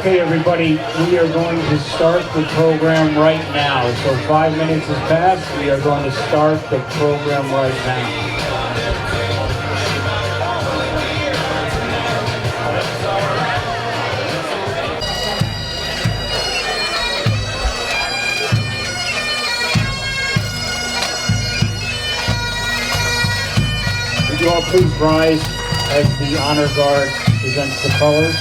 Okay, everybody, we are going to start the program right now. So 5 minutes has passed. We are going to start the program right now. Would you all please rise as the honor guard presents the colors?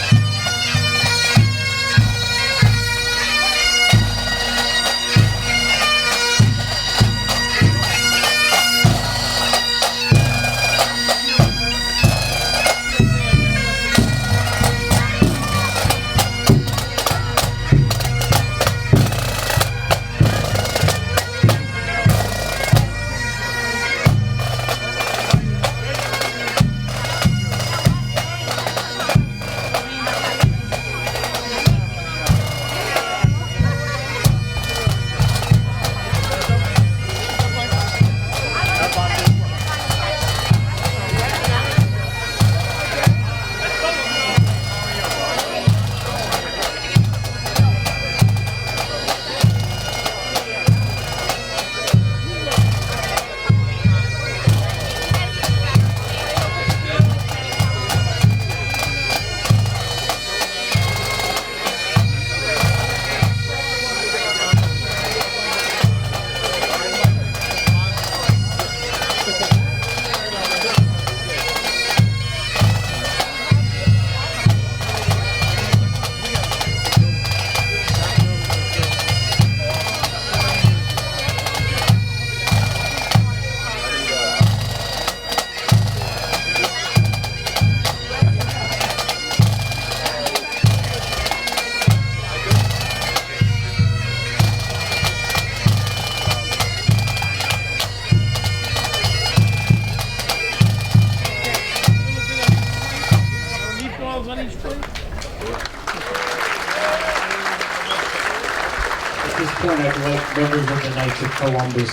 Members of the Knights of Columbus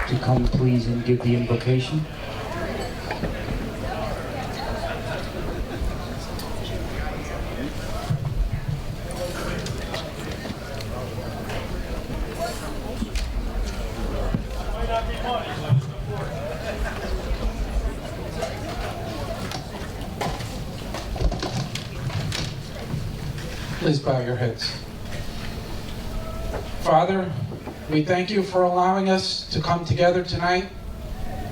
to come please and give the invocation. Please bow your heads. Father, we thank you for allowing us to come together tonight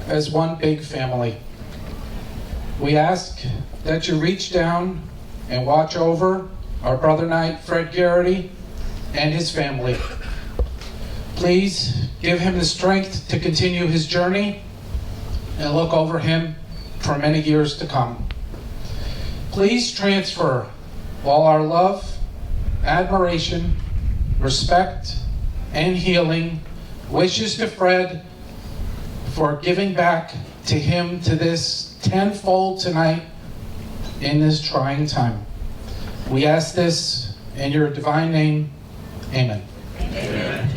as one big family. We ask that you reach down and watch over our brother knight, Fred Garrity, and his family. Please give him the strength to continue his journey and look over him for many years to come. Please transfer all our love, admiration, respect, and healing wishes to Fred for giving back to him to this tenfold tonight in this trying time. We ask this in your divine name. Amen. Amen.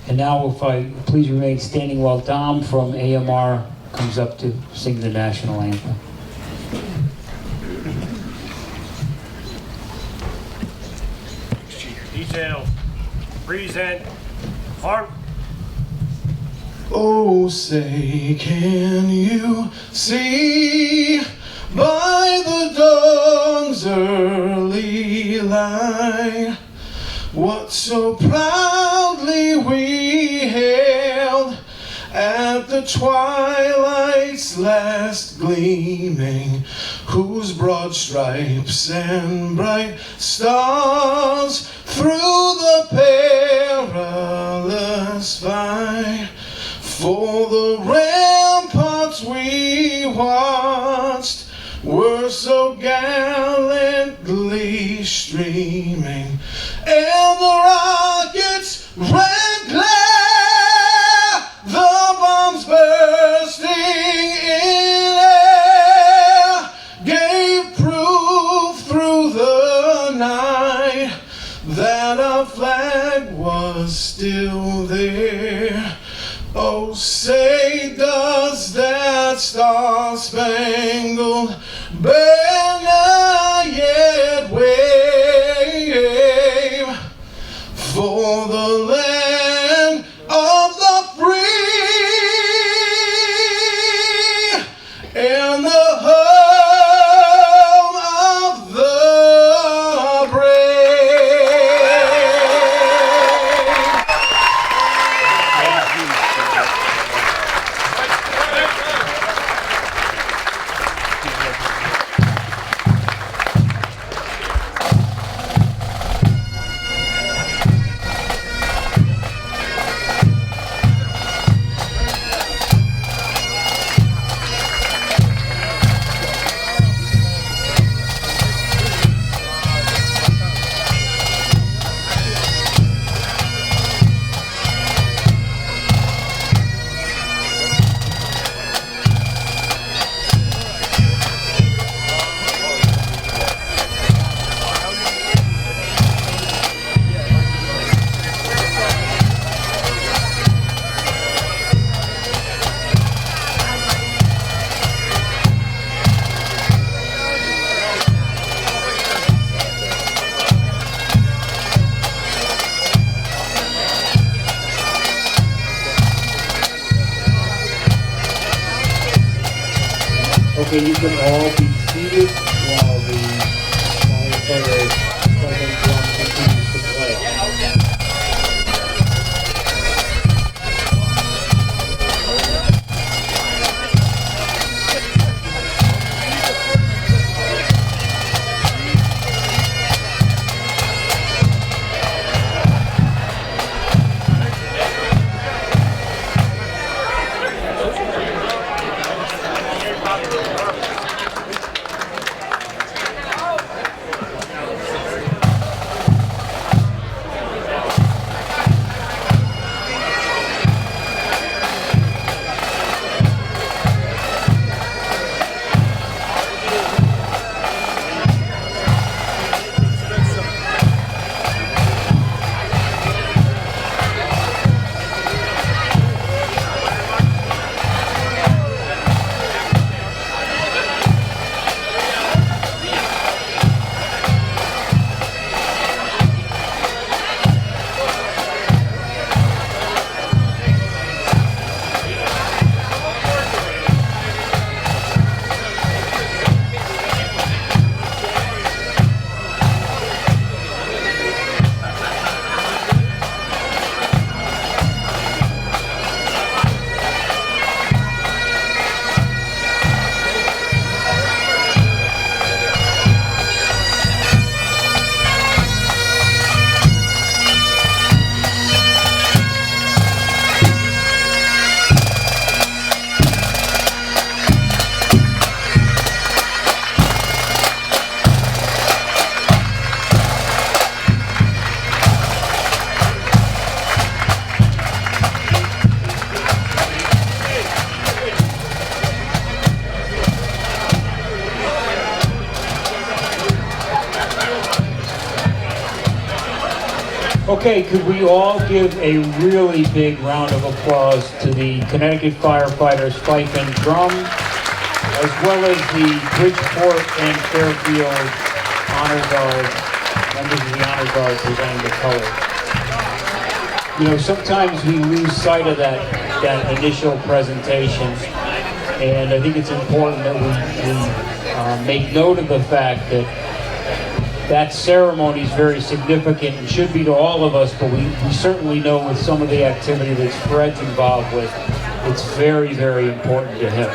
And now if I please remain standing while Dom from AMR comes up to sing the national anthem. Detail, present, hark. Oh, say, can you see by the dawn's early light what so proudly we hailed at the twilight's last gleaming, whose broad stripes and bright stars through the perilous fight, for the ramparts we watched were so gallantly streaming, and the rockets' red glare, the bombs bursting in air, gave proof through the night that our flag was still there. Oh, say does that star-spangled banner yet Okay, you can all be seated while the firefighter drum continues to play. Okay, could we all give a really big round of applause to the Connecticut firefighters fife and drum, as well as the Bridgeport and Fairfield Honor Guard, members of the Honor Guard presenting the colors. You know, sometimes we lose sight of that initial presentation, and I think it's important that we make note of the fact that ceremony is very significant and should be to all of us, but we certainly know with some of the activity that Fred's involved with, it's very, very important to him.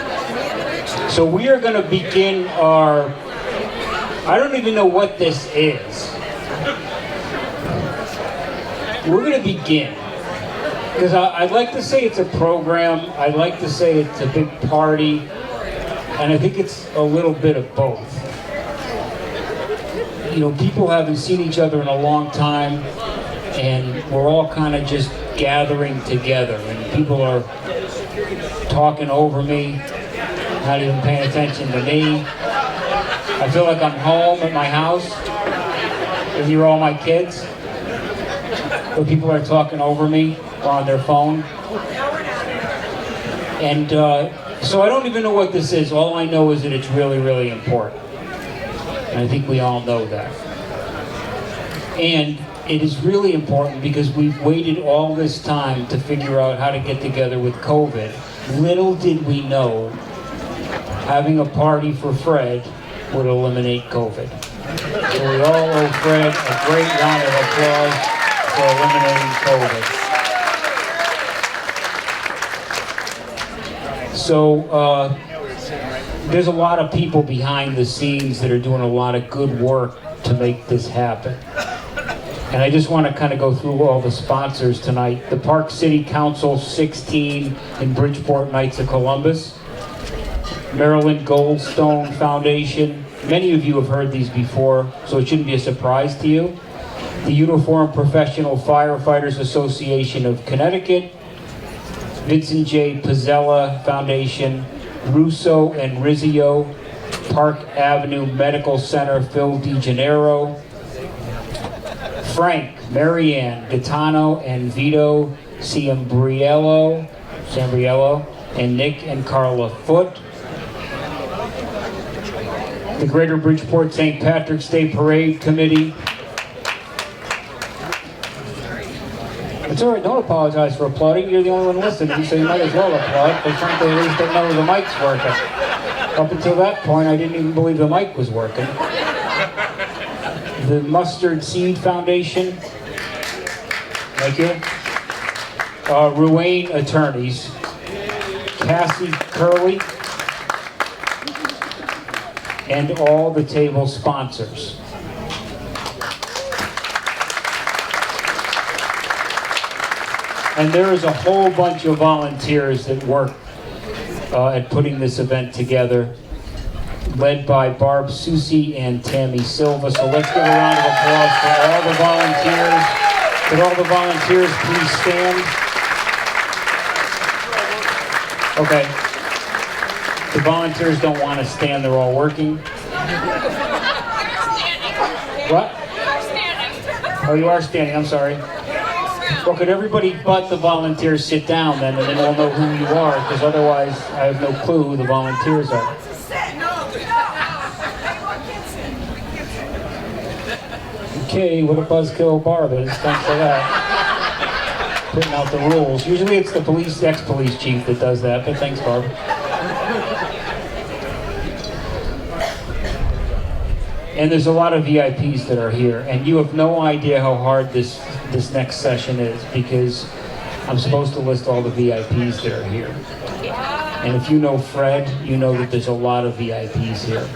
So we are going to begin our, I don't even know what this is. We're going to begin, because I'd like to say it's a program, I'd like to say it's a big party, and I think it's a little bit of both. You know, people haven't seen each other in a long time, and we're all kind of just gathering together, and people are talking over me, not even paying attention to me. I feel like I'm home at my house, and you're all my kids, but people are talking over me or on their phone. And so I don't even know what this is. All I know is that it's really, really important. And I think we all know that. And it is really important because we've waited all this time to figure out how to get together with COVID. Little did we know having a party for Fred would eliminate COVID. So we all owe Fred a great round of applause for eliminating COVID. So there's a lot of people behind the scenes that are doing a lot of good work to make this happen. And I just want to kind of go through all the sponsors tonight. The Park City Council 16 in Bridgeport Knights of Columbus. Maryland Goldstone Foundation. Many of you have heard these before, so it shouldn't be a surprise to you. The Uniformed Professional Firefighters Association of Connecticut. Vincent J. Pizzella Foundation. Russo and Rizzio, Park Avenue Medical Center, Phil DeGennaro, Frank, Marianne, Gaetano, and Vito Ciambriello, and Nick and Carla Foote. The Greater Bridgeport St. Patrick's Day Parade Committee. It's all right, don't apologize for applauding. You're the only one listening, so you might as well applaud, but frankly, at least they know the mic's working. Up until that point, I didn't even believe the mic was working. The Mustard Seed Foundation, thank you. Ruane Attorneys, Cassie Curley, and all the table sponsors. And there is a whole bunch of volunteers that work at putting this event together, led by Barb Susi and Tammy Silva. So let's give a round of applause for all the volunteers. Could all the volunteers please stand? Okay. The volunteers don't want to stand, they're all working. What? Oh, you are standing, I'm sorry. Well, could everybody but the volunteers sit down then, and then we'll know who you are, because otherwise I have no clue who the volunteers are. Okay, what a buzzkill Barb is. Thanks for that. Putting out the rules. Usually it's the police, ex-police chief that does that, but thanks, Barb. And there's a lot of VIPs that are here, and you have no idea how hard this next session is, because I'm supposed to list all the VIPs that are here. And if you know Fred, you know that there's a lot of VIPs here.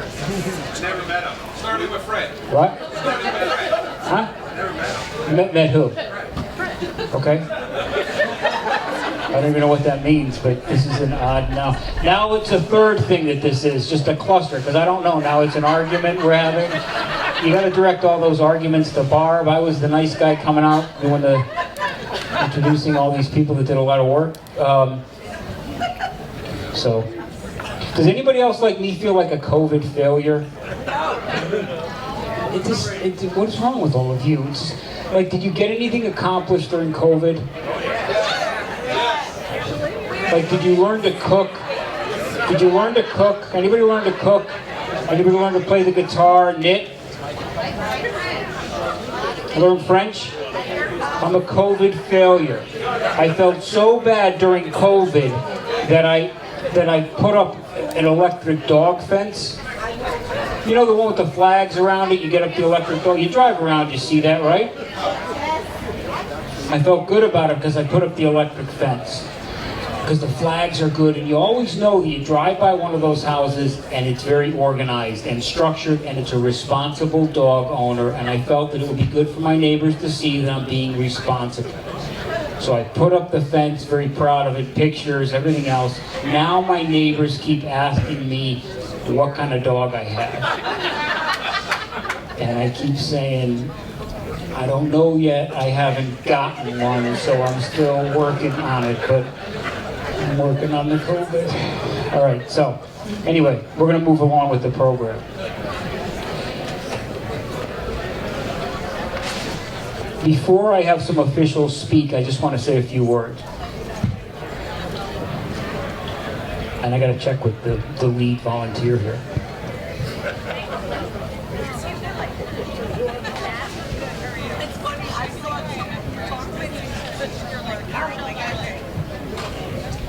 Never met him. Started with Fred. What? Huh? Never met him. Met who? Okay. I don't even know what that means, but this is an odd now. Now it's a third thing that this is, just a cluster, because I don't know. Now it's an argument we're having. You got to direct all those arguments to Barb. I was the nice guy coming out, doing introducing all these people that did a lot of work. So, does anybody else like me feel like a COVID failure? What is wrong with all of you? It's like, did you get anything accomplished during COVID? Like, did you learn to cook? Did you learn to cook? Anybody learn to cook? Anybody learn to play the guitar, knit? Learn French? I'm a COVID failure. I felt so bad during COVID that I put up an electric dog fence. You know the one with the flags around it? You get up the electric dog. You drive around, you see that, right? I felt good about it because I put up the electric fence. Because the flags are good, and you always know that you drive by one of those houses and it's very organized and structured, and it's a responsible dog owner, and I felt that it would be good for my neighbors to see that I'm being responsible. So I put up the fence, very proud of it, pictures, everything else. Now my neighbors keep asking me what kind of dog I have. And I keep saying, I don't know yet, I haven't gotten one, so I'm still working on it, but I'm working on the COVID. All right, so anyway, we're going to move along with the program. Before I have some officials speak, I just want to say a few words. And I got to check with the lead volunteer here.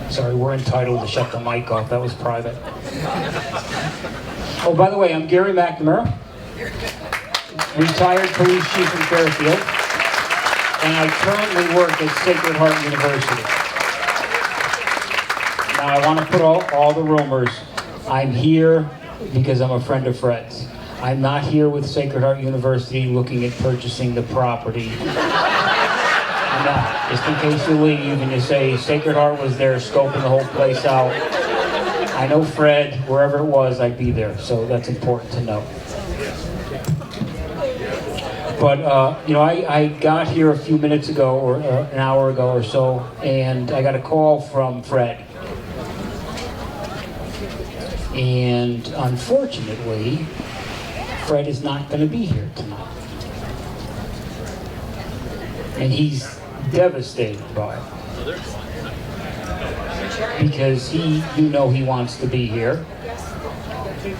Sorry, we're entitled to shut the mic off. That was private. Oh, by the way, I'm Gary Mcnamara, retired police chief in Fairfield, and I currently work at Sacred Heart University. Now, I want to put all the rumors. I'm here because I'm a friend of Fred's. I'm not here with Sacred Heart University looking at purchasing the property. I'm not. Just in case you leave and you say Sacred Heart was there scoping the whole place out. I know Fred, wherever it was, I'd be there. So that's important to know. But, I got here a few minutes ago, or an hour ago or so, and I got a call from Fred. And unfortunately, Fred is not going to be here tonight. And he's devastated by it. Because he wants to be here.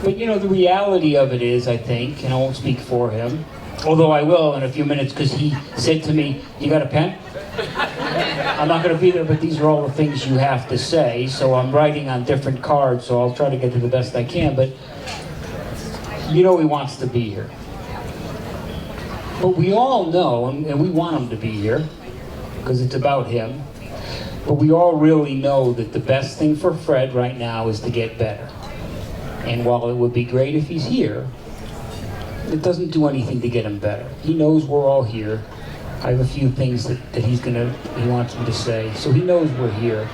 But the reality of it is, I think, and I won't speak for him, although I will in a few minutes, because he said to me, "You got a pen?" I'm not going to be there, but these are all the things you have to say. So I'm writing on different cards, so I'll try to get to the best I can. But you know he wants to be here. But we all know, and we want him to be here, because it's about him. But we all really know that the best thing for Fred right now is to get better. And while it would be great if he's here, it doesn't do anything to get him better. He knows we're all here. I have a few things that he wants me to say. So he knows we're here.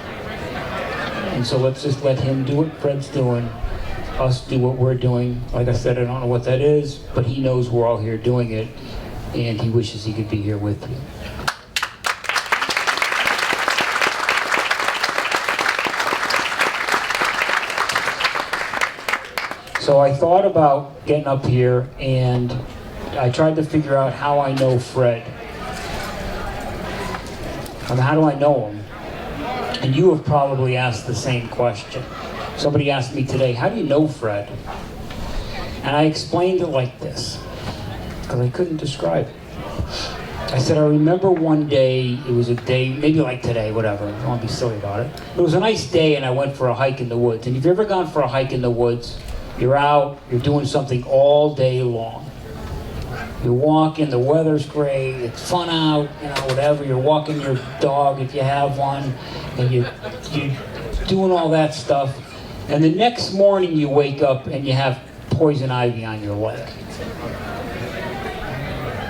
And so let's just let him do what Fred's doing, us do what we're doing. Like I said, I don't know what that is, but he knows we're all here doing it, and he wishes he could be here with you. So I thought about getting up here, and I tried to figure out how I know Fred. How do I know him? And you have probably asked the same question. Somebody asked me today, how do you know Fred? And I explained it like this, because I couldn't describe it. I said, I remember one day, it was a day, maybe like today, whatever, I don't want to be silly about it. It was a nice day, and I went for a hike in the woods. And if you've ever gone for a hike in the woods, you're out, you're doing something all day long. You're walking, the weather's great, it's fun out, whatever. You're walking your dog if you have one, and you're doing all that stuff. And the next morning you wake up and you have poison ivy on your leg.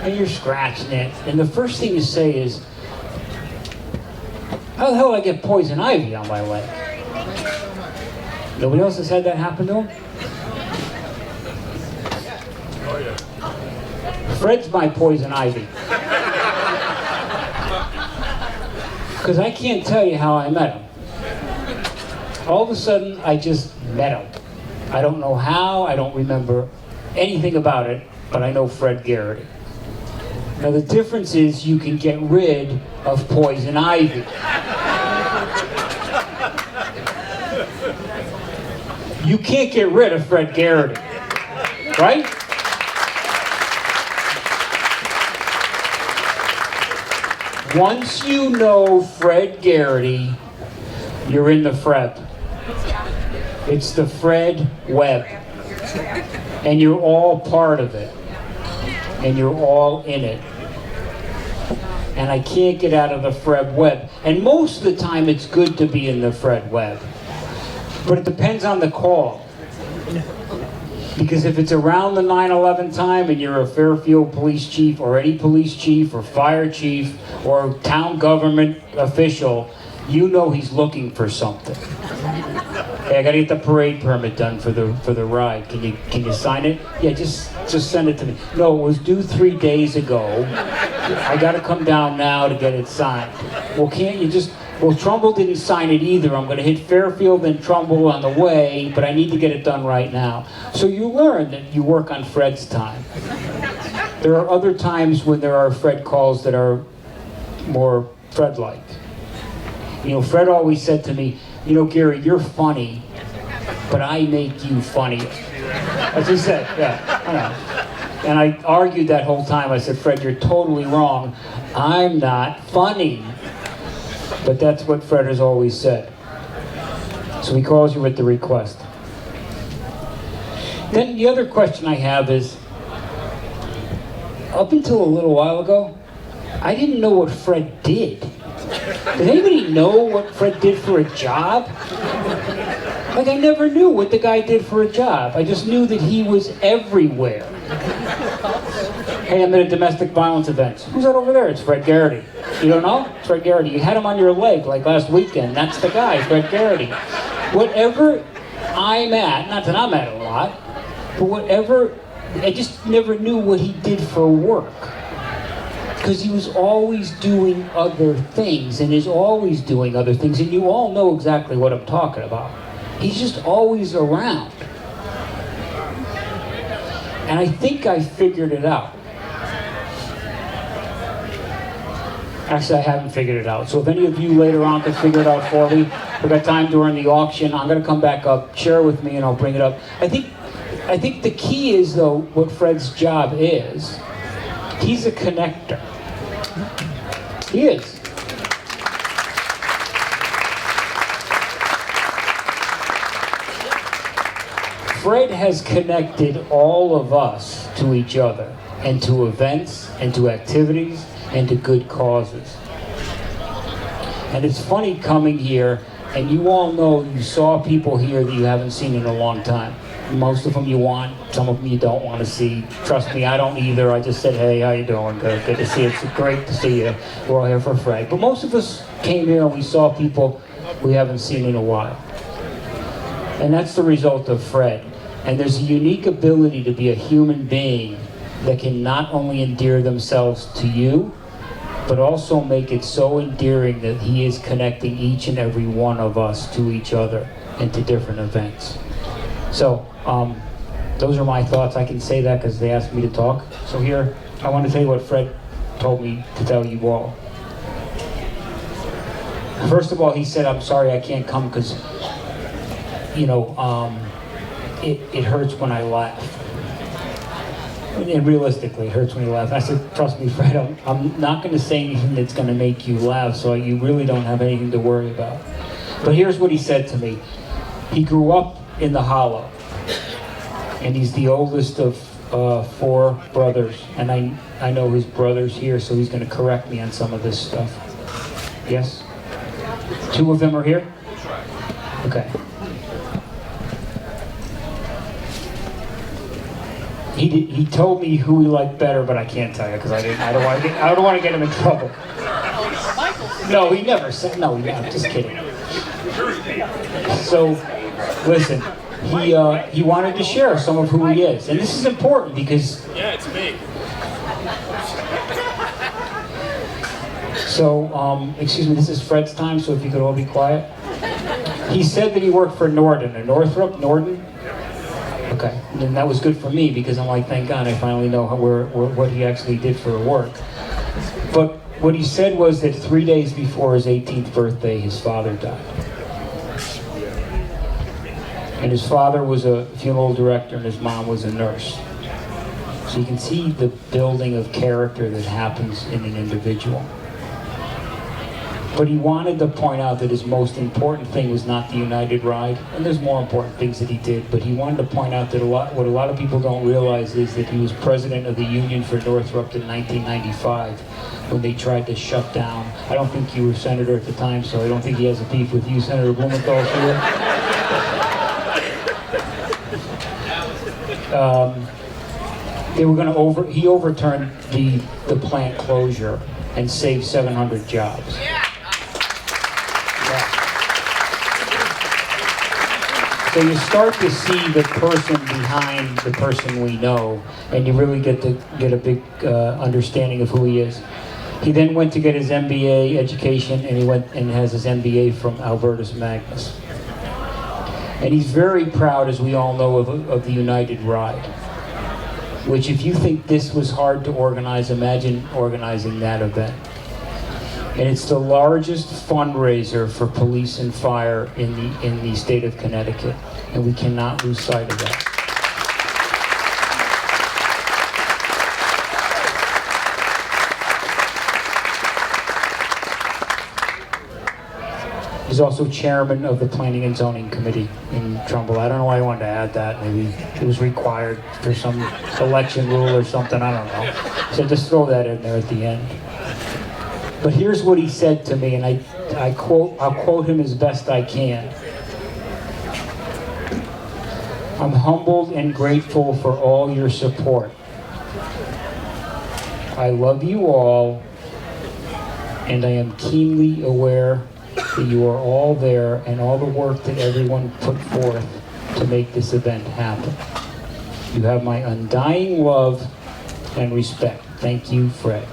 And you're scratching it. And the first thing you say is, how the hell did I get poison ivy on my leg? Nobody else has had that happen to them? Oh, yeah. Fred's my poison ivy. Because I can't tell you how I met him. All of a sudden, I just met him. I don't know how, I don't remember anything about it, but I know Fred Garrity. Now the difference is you can get rid of poison ivy. You can't get rid of Fred Garrity, right? Once you know Fred Garrity, you're in the Fred. It's the Fred web. And you're all part of it. And you're all in it. And I can't get out of the Fred web. And most of the time it's good to be in the Fred web. But it depends on the call. Because if it's around the 9/11 time and you're a Fairfield police chief or any police chief or fire chief or town government official, you know he's looking for something. Hey, I gotta get the parade permit done for the ride. Can you sign it? Yeah, just send it to me. No, it was due 3 days ago. I gotta come down now to get it signed. Well, can't you just? Well, Trumbull didn't sign it either. I'm going to hit Fairfield and Trumbull on the way, but I need to get it done right now. So you learn that you work on Fred's time. There are other times when there are Fred calls that are more Fred-like. Fred always said to me, Gary, you're funny, but I make you funnier. That's what he said, yeah, I know. And I argued that whole time. I said, Fred, you're totally wrong. I'm not funny. But that's what Fred has always said. So he calls you with the request. Then the other question I have is, up until a little while ago, I didn't know what Fred did. Does anybody know what Fred did for a job? Like, I never knew what the guy did for a job. I just knew that he was everywhere. Hey, I'm at a domestic violence event. Who's that over there? It's Fred Garrity. You don't know? It's Fred Garrity. You had him on your leg like last weekend. That's the guy, Fred Garrity. Whatever I'm at, not that I'm at a lot, but whatever, I just never knew what he did for work. Because he was always doing other things, and is always doing other things, and you all know exactly what I'm talking about. He's just always around. And I think I figured it out. Actually, I haven't figured it out. So if any of you later on can figure it out for me, we've got time during the auction, I'm going to come back up, share with me, and I'll bring it up. I think the key is, though, what Fred's job is, he's a connector. He is. Fred has connected all of us to each other, and to events, and to activities, and to good causes. And it's funny coming here, and you all know you saw people here that you haven't seen in a long time. Most of them you want, some of them you don't want to see. Trust me, I don't either. I just said, hey, how you doing? Good to see you. It's great to see you. We're all here for Fred. But most of us came here and we saw people we haven't seen in a while. And that's the result of Fred. And there's a unique ability to be a human being that can not only endear themselves to you, but also make it so endearing that he is connecting each and every one of us to each other and to different events. So, those are my thoughts. I can say that because they asked me to talk. So here, I want to tell you what Fred told me to tell you all. First of all, he said, I'm sorry I can't come because, it hurts when I laugh. And realistically, it hurts when you laugh. I said, trust me, Fred, I'm not going to say anything that's going to make you laugh, so you really don't have anything to worry about. But here's what he said to me. He grew up in the Hollow, and he's the oldest of 4 brothers, and I know his brother's here, so he's going to correct me on some of this stuff. Yes? 2 of them are here? Okay. He told me who he liked better, but I can't tell you because I don't want to get him in trouble. No, he never said. No, I'm just kidding. So, listen, he wanted to share some of who he is, and this is important because. Yeah, it's me. So, excuse me, this is Fred's time, so if you could all be quiet. He said that he worked for Norden, or Norden. Okay, and that was good for me because I'm like, thank God I finally know what he actually did for work. But what he said was that 3 days before his 18th birthday, his father died. And his father was a funeral director and his mom was a nurse. So you can see the building of character that happens in an individual. But he wanted to point out that his most important thing was not the United Ride, and there's more important things that he did, but he wanted to point out that what a lot of people don't realize is that he was president of the Union for Northrop in 1995 when they tried to shut down. I don't think you were senator at the time, so I don't think he has a beef with you, Senator Blumenthal. He overturned the plant closure and saved 700 jobs. So you start to see the person behind the person we know, and you really get a big understanding of who he is. He then went to get his MBA education, and he went and has his MBA from Albertus Magnus. And he's very proud, as we all know, of the United Ride, which if you think this was hard to organize, imagine organizing that event. And it's the largest fundraiser for police and fire in the state of Connecticut, and we cannot lose sight of that. He's also chairman of the Planning and Zoning Committee in Trumbull. I don't know why I wanted to add that. Maybe it was required for some election rule or something. I don't know. So just throw that in there at the end. But here's what he said to me, and I'll quote him as best I can. I'm humbled and grateful for all your support. I love you all, and I am keenly aware that you are all there and all the work that everyone put forth to make this event happen. You have my undying love and respect. Thank you, Fred.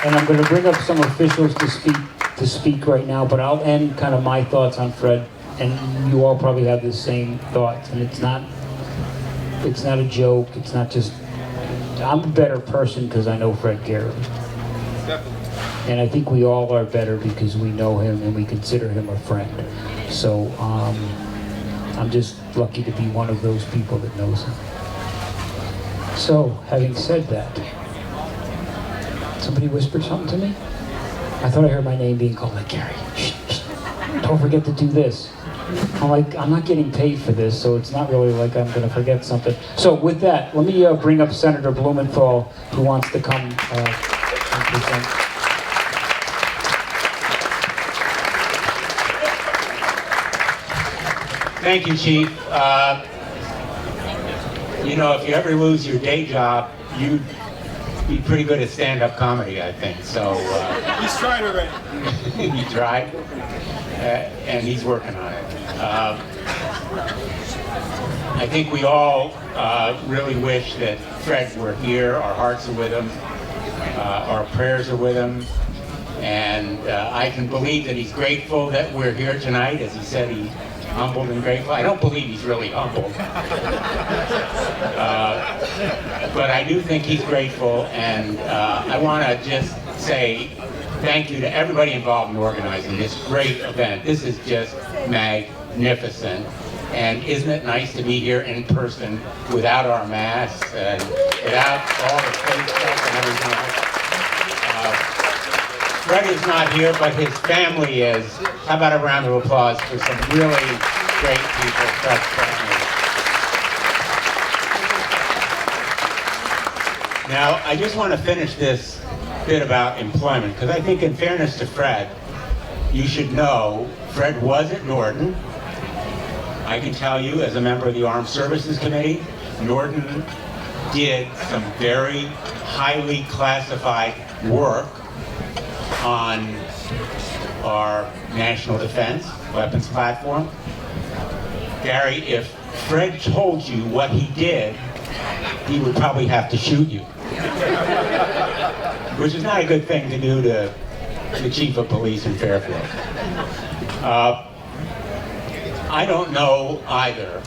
And I'm going to bring up some officials to speak right now, but I'll end kind of my thoughts on Fred, and you all probably have the same thoughts. And it's not a joke. It's not just. I'm a better person because I know Fred Garrity. Definitely. And I think we all are better because we know him and we consider him a friend. So I'm just lucky to be one of those people that knows him. So, having said that, Somebody whispered something to me? I thought I heard my name being called, like, Gary, shh, shh, don't forget to do this. I'm like, I'm not getting paid for this, so it's not really like I'm going to forget something. So with that, let me bring up Senator Blumenthal, who wants to come and present. Thank you, Chief. You know, if you ever lose your day job, you'd be pretty good at stand-up comedy, I think. So He's trying already. he tried, and he's working on it. I think we all really wish that Fred were here. Our hearts are with him. Our prayers are with him. And I can believe that he's grateful that we're here tonight. As he said, he's humbled and grateful. I don't believe he's really humbled. But I do think he's grateful, and I want to just say thank you to everybody involved in organizing this great event. This is just magnificent. And isn't it nice to be here in person without our masks and without all the face stuff and everything else? Fred is not here, but his family is. How about a round of applause for some really great people, Fred's family. Now, I just want to finish this bit about employment, because I think in fairness to Fred, you should know Fred was at Norton. I can tell you, as a member of the Armed Services Committee, Norton did some very highly classified work on our national defense weapons platform. Gary, if Fred told you what he did, he would probably have to shoot you. Which is not a good thing to do to the chief of police in Fairfield. I don't know either,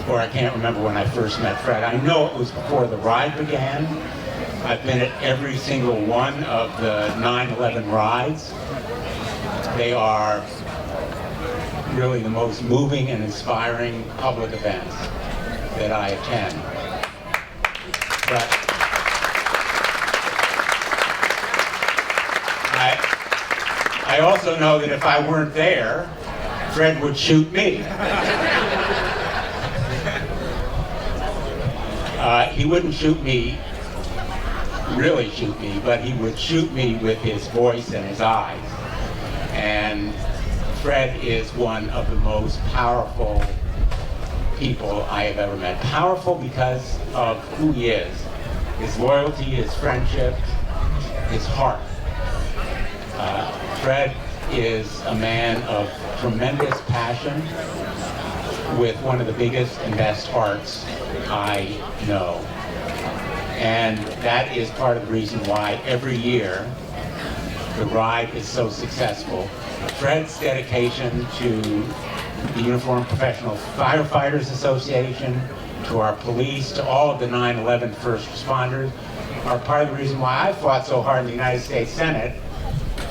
or I can't remember when I first met Fred. I know it was before the ride began. I've been at every single one of the 9/11 rides. They are really the most moving and inspiring public events that I attend. But I also know that if I weren't there, Fred would shoot me. He wouldn't shoot me, really shoot me, but he would shoot me with his voice and his eyes. And Fred is one of the most powerful people I have ever met. Powerful because of who he is. His loyalty, his friendship, his heart. Fred is a man of tremendous passion with one of the biggest and best hearts I know. And that is part of the reason why every year the ride is so successful. Fred's dedication to the Uniformed Professional Firefighters Association, to our police, to all of the 9/11 first responders are part of the reason why I fought so hard in the United States Senate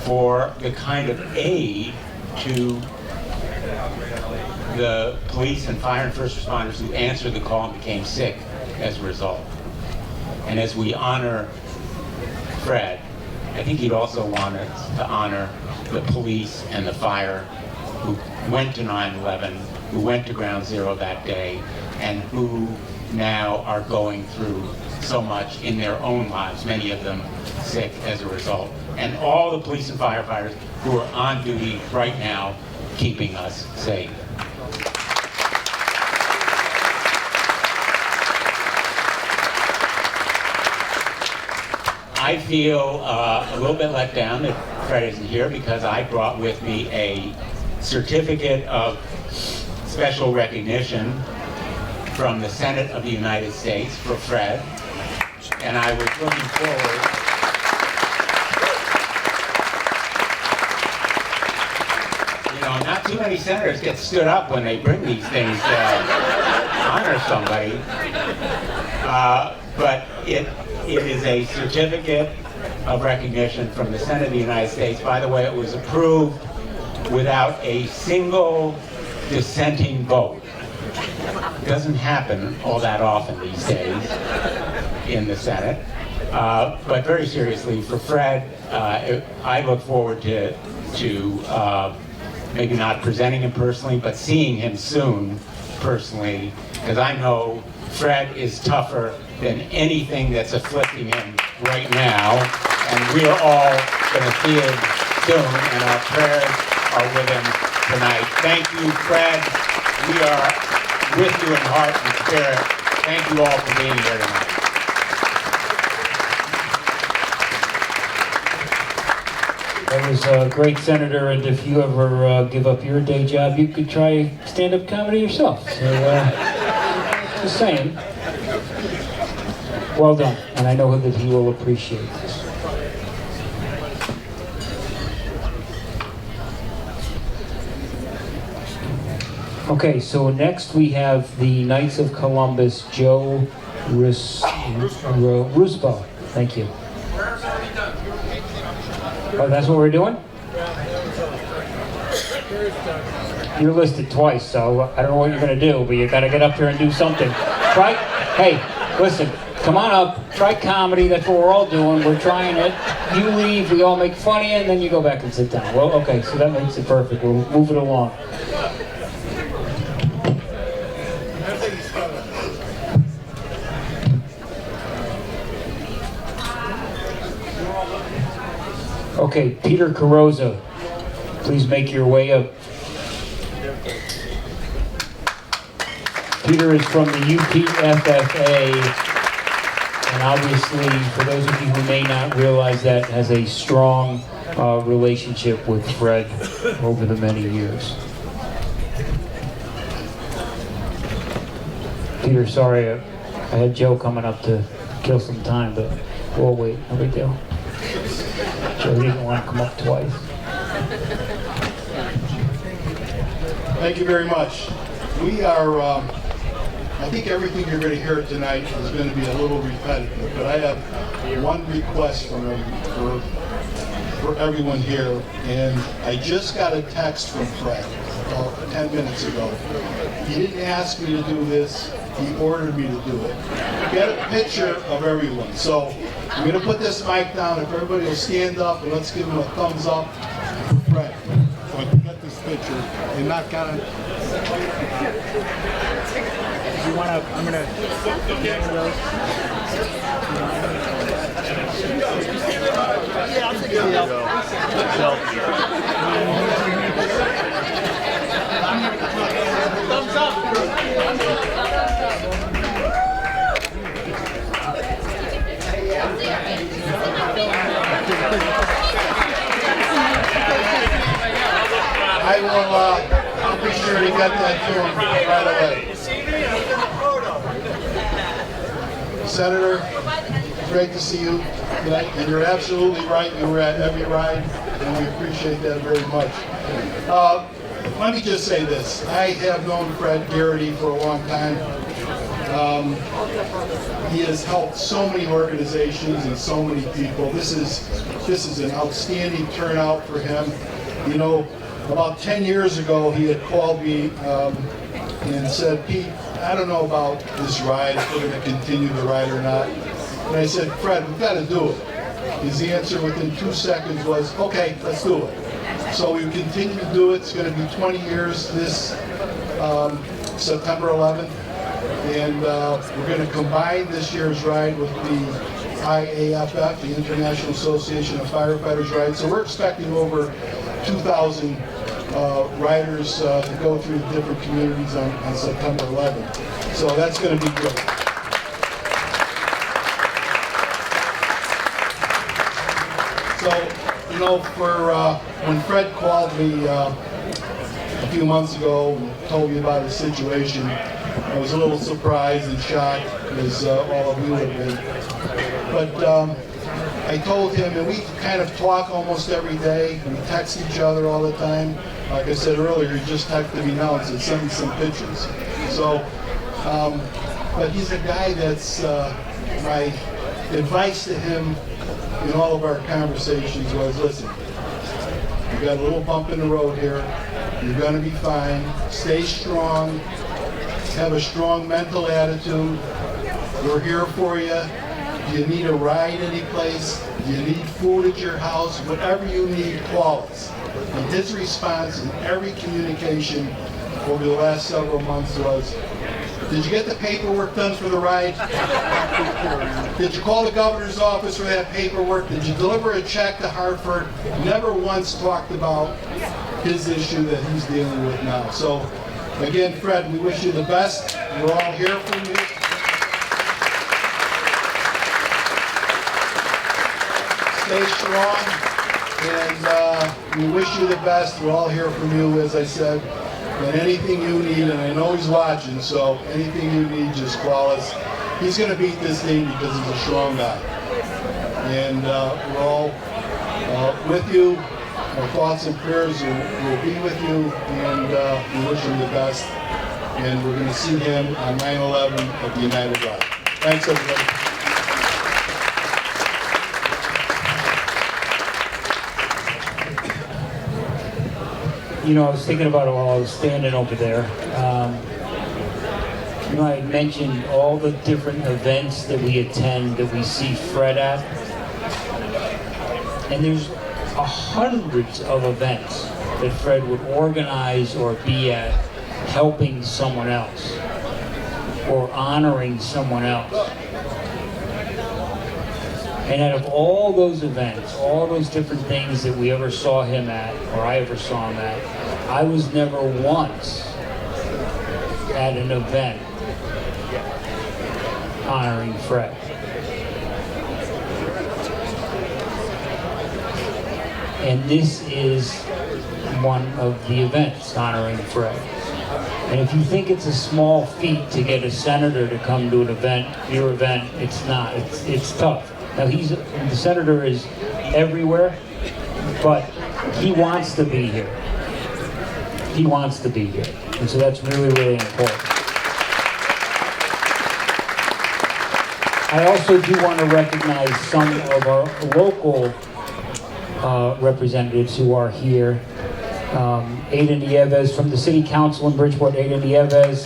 for the kind of aid to the police and fire and first responders who answered the call and became sick as a result. And as we honor Fred, I think he'd also want us to honor the police and the fire who went to 9/11, who went to Ground Zero that day, and who now are going through so much in their own lives, many of them sick as a result. And all the police and firefighters who are on duty right now keeping us safe. I feel a little bit let down that Fred isn't here because I brought with me a certificate of special recognition from the Senate of the United States for Fred, and I was looking forward. You know, not too many senators get stood up when they bring these things to honor somebody, but it is a certificate of recognition from the Senate of the United States. By the way, it was approved without a single dissenting vote. It doesn't happen all that often these days in the Senate. But very seriously, for Fred, I look forward to maybe not presenting him personally, but seeing him soon personally, because I know Fred is tougher than anything that's afflicting him right now, and we are all going to see him soon, and our prayers are with him tonight. Thank you, Fred. We are with you in heart and spirit. Thank you all for being here tonight. That was a great, Senator, and if you ever give up your day job, you could try stand-up comedy yourself. So, just saying. Well done, and I know that he will appreciate this. Okay, so next we have the Knights of Columbus, Joe Ruspo. Thank you. Oh, that's what we're doing? You're listed twice, so I don't know what you're going to do, but you got to get up here and do something. Hey, listen, come on up, try comedy, that's what we're all doing, we're trying it. You leave, we all make fun of you, and then you go back and sit down. Well, okay, so that makes it perfect, we'll move it along. Okay, Peter Carrozza, please make your way up. Peter is from the UPFFA, and obviously, for those of you who may not realize that, has a strong relationship with Fred over the many years. Peter, sorry, I had Joe coming up to kill some time, but we'll wait. No big deal. Joe didn't want to come up twice. Thank you very much. We are, I think everything you're going to hear tonight is going to be a little repetitive, but I have one request for everyone here, and I just got a text from Fred about 10 minutes ago. He didn't ask me to do this, he ordered me to do it. Get a picture of everyone. So I'm going to put this mic down. If everybody will stand up and let's give him a thumbs up for Fred. So I can get this picture and not kind of... You want to, I'm going to get one of those. Yeah, I'll take it. Thumbs up. I'll be sure to get that to him right away. Senator, great to see you tonight, and you're absolutely right. You were at every ride, and we appreciate that very much. Let me just say this. I have known Fred Garrity for a long time. He has helped so many organizations and so many people. This is an outstanding turnout for him. You know, about 10 years ago, he had called me and said, Pete, I don't know about this ride, if we're going to continue the ride or not. And I said, Fred, we've got to do it. His answer within 2 seconds was, okay, let's do it. So we continue to do it. It's going to be 20 years this September 11th. And we're going to combine this year's ride with the IAFF, the International Association of Firefighters Ride. So we're expecting over 2,000 riders to go through different communities on September 11th. So that's going to be great. So, you know, for when Fred called me a few months ago and told me about his situation, I was a little surprised and shocked, as all of you have been. But I told him, and we kind of talk almost every day. We text each other all the time. Like I said earlier, he just texted me now and said, send me some pictures. So, but he's a guy that's, my advice to him in all of our conversations was, listen, you got a little bump in the road here. You're going to be fine. Stay strong. Have a strong mental attitude. We're here for you. Do you need a ride anyplace? Do you need food at your house? Whatever you need, call us. And his response in every communication over the last several months was, did you get the paperwork done for the ride? Did you call the governor's office for that paperwork? Did you deliver a check to Hartford? Never once talked about his issue that he's dealing with now. So, again, Fred, we wish you the best. We're all here for you. Stay strong, and we wish you the best. We're all here for you, as I said. And anything you need, and I know he's watching, so anything you need, just call us. He's going to beat this thing because he's a strong guy. And we're all with you. Our thoughts and prayers will be with you, and we wish him the best. And we're going to see him on 9/11 at the United Ride. Thanks, everybody. You know, I was thinking about it while I was standing over there. You know, I had mentioned all the different events that we attend, that we see Fred at. And there's hundreds of events that Fred would organize or be at, helping someone else or honoring someone else. And out of all those events, all those different things that we ever saw him at, or I ever saw him at, I was never once at an event honoring Fred. And this is one of the events honoring Fred. And if you think it's a small feat to get a senator to come to an event, your event, it's not. It's tough. Now the senator is everywhere, but he wants to be here. He wants to be here. And so that's really, really important. I also do want to recognize some of our local representatives who are here. Ada Nieves from the City Council in Bridgeport, Ada Nieves,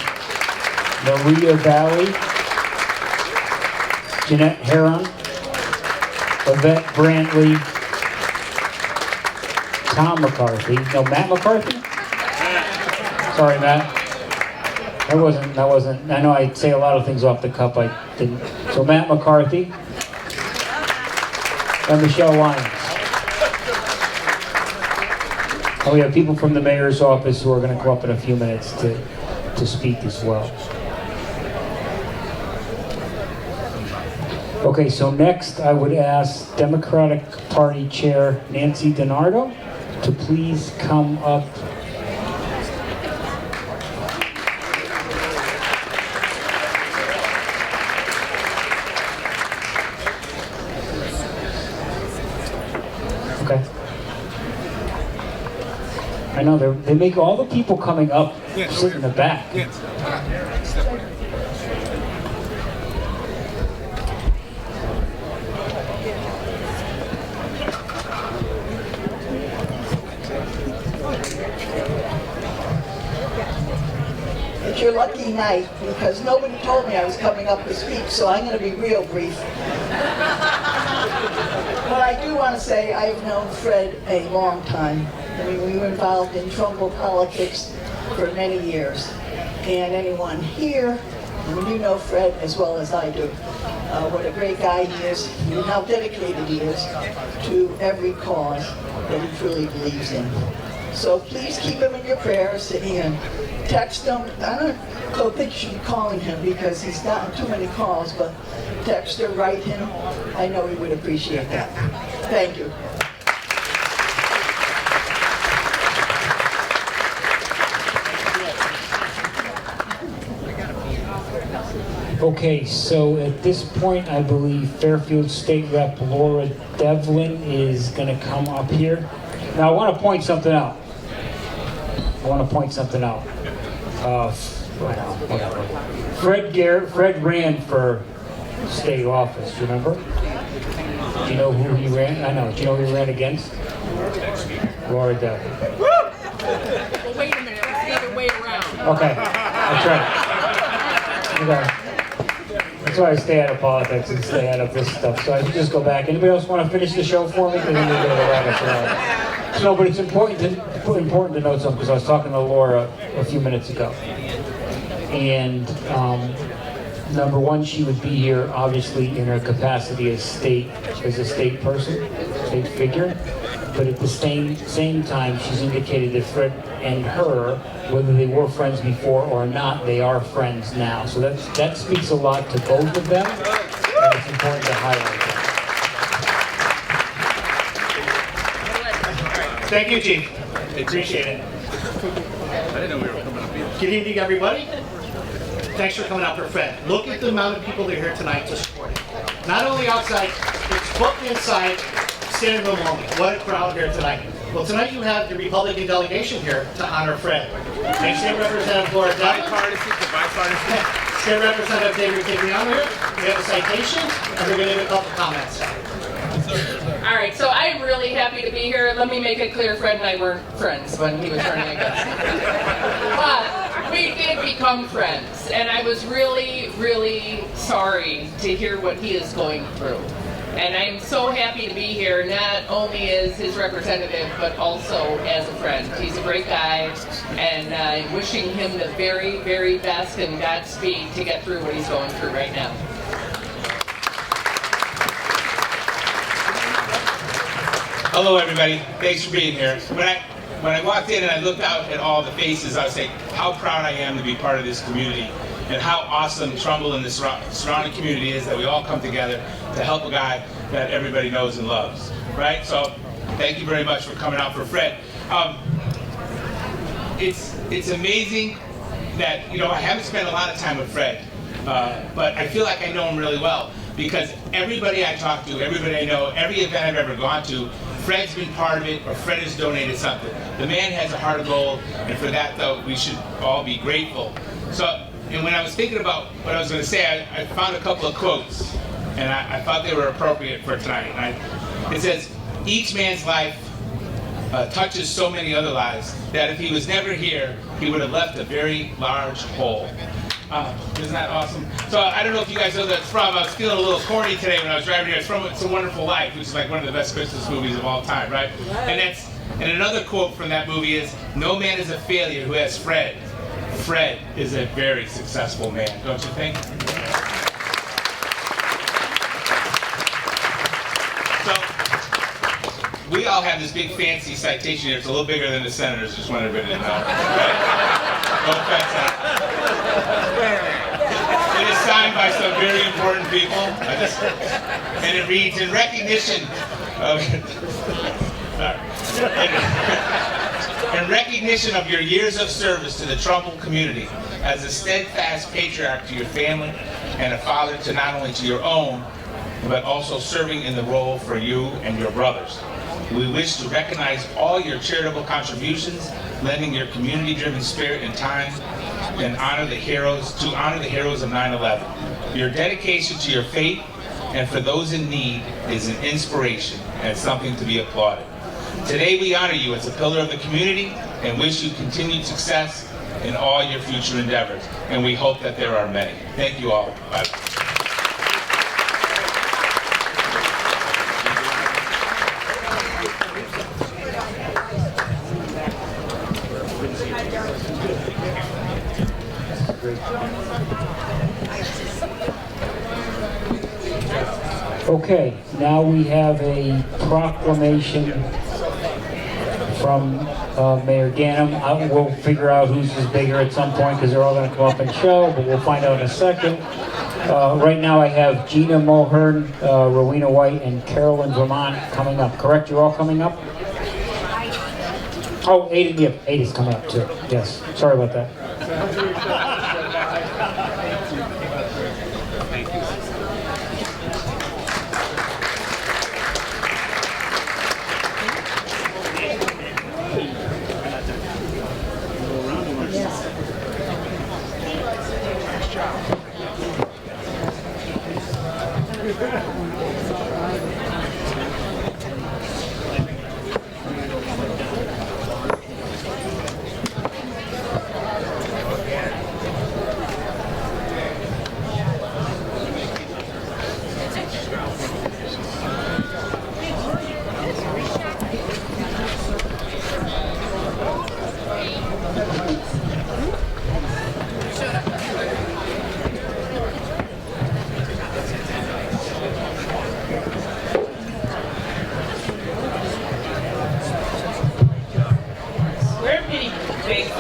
Maria Valley, Jeanette Heron, Yvette Brantley, Matt McCarthy? Sorry, Matt. That wasn't, I know I say a lot of things off the cuff, I didn't. So Matt McCarthy and Michelle Lyons. And we have people from the mayor's office who are going to come up in a few minutes to speak as well. Okay, so next I would ask Democratic Party Chair Nancy DiNardo to please come up. Okay. I know they make all the people coming up sit in the back. It's your lucky night because nobody told me I was coming up to speak, so I'm going to be real brief. But I do want to say I have known Fred a long time. I mean, we were involved in Trumbull politics for many years. And anyone here, you know Fred as well as I do. What a great guy he is, and how dedicated he is to every cause that he truly believes in. So please keep him in your prayers and text him. I don't think you should be calling him because he's gotten too many calls, but text or write him. I know he would appreciate that. Thank you. Okay, so at this point, I believe Fairfield State Rep Laura Devlin is going to come up here. Now, I want to point something out. Fred ran for state office, you remember? Do you know who he ran? I know. Do you know who he ran against? Laura Devlin. Well, wait a minute. It's the other way around. Okay, that's right. Okay. That's That's why I stay out of politics and stay out of this stuff. So I should just go back. Anybody else want to finish the show for me? Because then we're going to wrap it up. No, but it's important to note something because I was talking to Laura a few minutes ago. And number one, she would be here obviously in her capacity as a state person, state figure. But at the same time, she's indicated that Fred and her, whether they were friends before or not, they are friends now. So that speaks a lot to both of them, and it's important to highlight that. Thank you, Chief. I appreciate it. I didn't know we were coming up here. Good evening, everybody. Thanks for coming out for Fred. Look at the amount of people that are here tonight to support him. Not only outside, it's booked inside. Standing room only. What a crowd here tonight. Well, tonight you have the Republican delegation here to honor Fred. Thanks, State Representative Laura Devlin. Bipartisan. State Representative David Kigliano here. We have a citation, and we're going to have a couple comments. All right, so I'm really happy to be here. Let me make it clear, Fred and I weren't friends when he was running against me. But we did become friends, and I was really, really sorry to hear what he is going through. And I'm so happy to be here, not only as his representative, but also as a friend. He's a great guy, and I'm wishing him the very, very best and Godspeed to get through what he's going through right now. Hello, everybody. Thanks for being here. When I walked in and I looked out at all the faces, I was saying how proud I am to be part of this community and how awesome Trumbull and the surrounding community is that we all come together to help a guy that everybody knows and loves, right? So thank you very much for coming out for Fred. It's amazing that, I haven't spent a lot of time with Fred, but I feel like I know him really well because everybody I talk to, everybody I know, every event I've ever gone to, Fred's been part of it or Fred has donated something. The man has a heart of gold, and for that, though, we should all be grateful. And when I was thinking about what I was going to say, I found a couple of quotes, and I thought they were appropriate for tonight. It says, each man's life touches so many other lives that if he was never here, he would have left a very large hole. Isn't that awesome? So I don't know if you guys know who that's from. I was feeling a little corny today when I was driving here. It's from It's a Wonderful Life, which is like one of the best Christmas movies of all time, right? And another quote from that movie is, no man is a failure who has Fred. Fred is a very successful man, don't you think? So, we all have this big fancy citation here. It's a little bigger than the Senator's, just want everybody to know. Right? No offense. It is signed by some very important people. And it reads, in recognition of... In recognition of your years of service to the Trumbull community, as a steadfast patriarch to your family and a father to not only to your own, but also serving in the role for you and your brothers. We wish to recognize all your charitable contributions, lending your community-driven spirit and time, and honor the heroes of 9/11. Your dedication to your faith and for those in need is an inspiration and something to be applauded. Today we honor you as a pillar of the community and wish you continued success in all your future endeavors. And we hope that there are many. Thank you all. Bye. Okay, now we have a proclamation from Mayor Ganem. We'll figure out whose is bigger at some point because they're all going to come up and show, but we'll find out in a second. Right now I have Gina Mulhern, Rowena White, and Carolyn Vermont coming up. Correct? You're all coming up? Oh, Ada's coming up too. Yes. Sorry about that.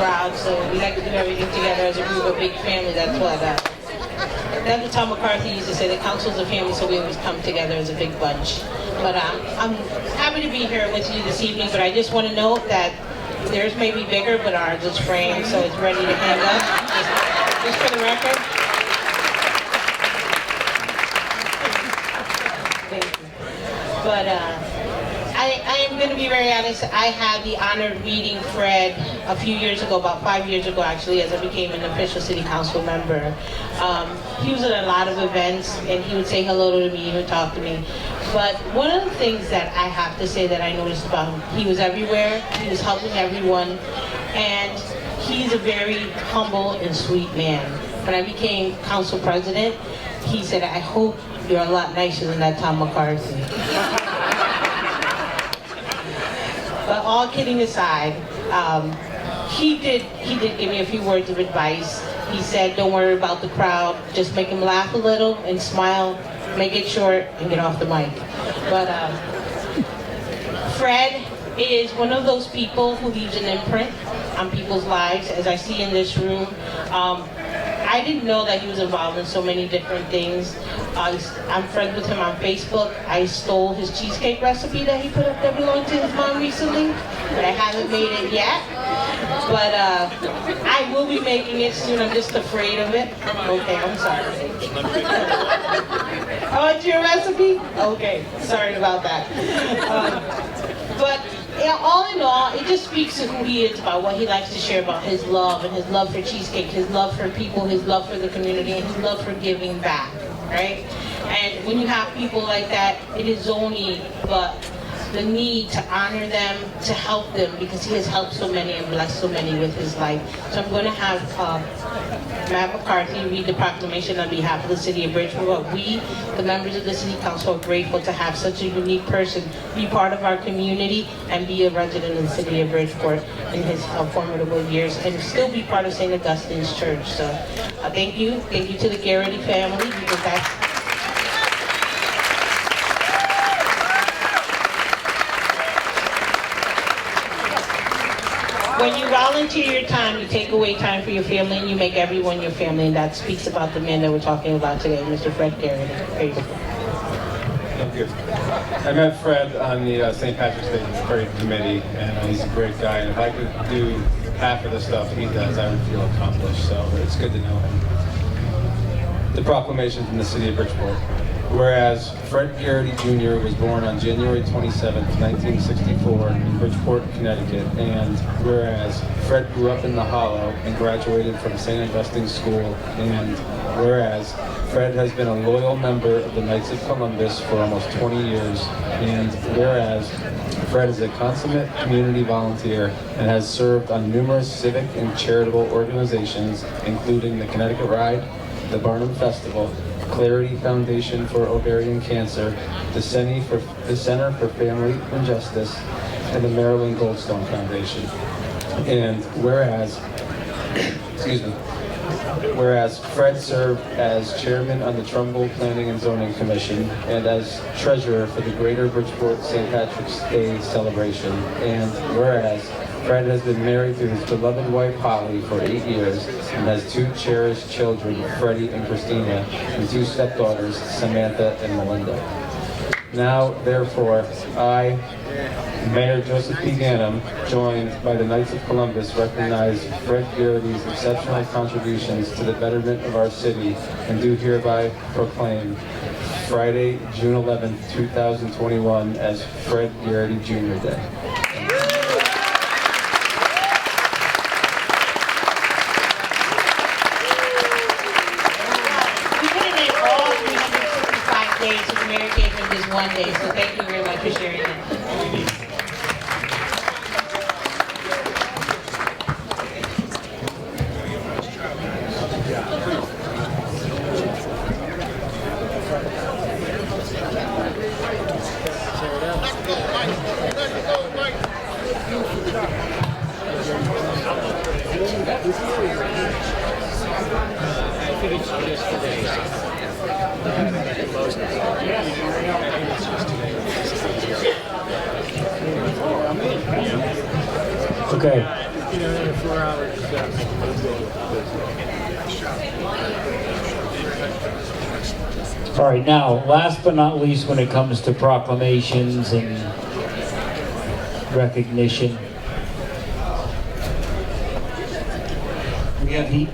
crowd, so we like to do everything together as a group, a big family. That's what Tom McCarthy used to say, the council's a family, so we always come together as a big bunch. But I'm happy to be here with you this evening, but I just want to note that theirs may be bigger, but ours is framed, so it's ready to hang up, just for the record. Thank you. But I am going to be very honest. I had the honor of meeting Fred a few years ago, about 5 years ago actually, as I became an official city council member. He was at a lot of events, and he would say hello to me, he would talk to me. But one of the things that I have to say that I noticed about him, he was everywhere, he was helping everyone, and he's a very humble and sweet man. When I became council president, he said, I hope you're a lot nicer than that Tom McCarthy. But all kidding aside, he did give me a few words of advice. He said, don't worry about the crowd, just make him laugh a little and smile, make it short, and get off the mic. But Fred is one of those people who leaves an imprint on people's lives, as I see in this room. I didn't know that he was involved in so many different things. I'm friends with him on Facebook. I stole his cheesecake recipe that he put up that belonged to his mom recently, but I haven't made it yet. But I will be making it soon. I'm just afraid of it. Okay, I'm sorry. Oh, it's your recipe? Okay, sorry about that. But yeah, all in all, it just speaks to who he is, about what he likes to share, about his love and his love for cheesecake, his love for people, his love for the community, and his love for giving back, right? And when you have people like that, it is only but the need to honor them, to help them, because he has helped so many and blessed so many with his life. So I'm going to have Matt McCarthy read the proclamation on behalf of the City of Bridgeport. We, the members of the City Council, are grateful to have such a unique person be part of our community and be a resident of the City of Bridgeport in his formidable years, and still be part of St. Augustine's Church. So thank you to the Garrity family, because that's when you volunteer your time, you take away time for your family, and you make everyone your family, and that speaks about the man that we're talking about today, Mr. Fred Garrity. There you go. Thank you. I met Fred on the St. Patrick's Day Parade Committee, and he's a great guy, and if I could do half of the stuff he does, I would feel accomplished, so it's good to know him. The proclamation from the City of Bridgeport. Whereas Fred Garrity Jr. was born on January 27, 1964 in Bridgeport, Connecticut, and whereas Fred grew up in the Hollow and graduated from St. Augustine's School, and whereas Fred has been a loyal member of the Knights of Columbus for almost 20 years, and whereas Fred is a consummate community volunteer and has served on numerous civic and charitable organizations, including the Connecticut Ride, the Barnum Festival, Clarity Foundation for Ovarian Cancer, the Center for Family and Justice, and the Maryland Goldstone Foundation. And whereas Fred served as chairman on the Thimble Planning and Zoning Commission and as treasurer for the Greater Bridgeport St. Patrick's Day celebration. And whereas Fred has been married to his beloved wife Holly for 8 years and has 2 cherished children, Freddie and Christina, and 2 stepdaughters, Samantha and Melinda. Now, therefore, I, Mayor Joseph P. Ganem, joined by the Knights of Columbus, recognize Fred Garrity's exceptional contributions to the betterment of our city and do hereby proclaim Friday, June 11, 2021 as Fred Garrity Jr. Day. One day, so thank you very much for sharing that. Okay, You know, in 4 hours. All right, now, last but not least, when it comes to proclamations and recognition,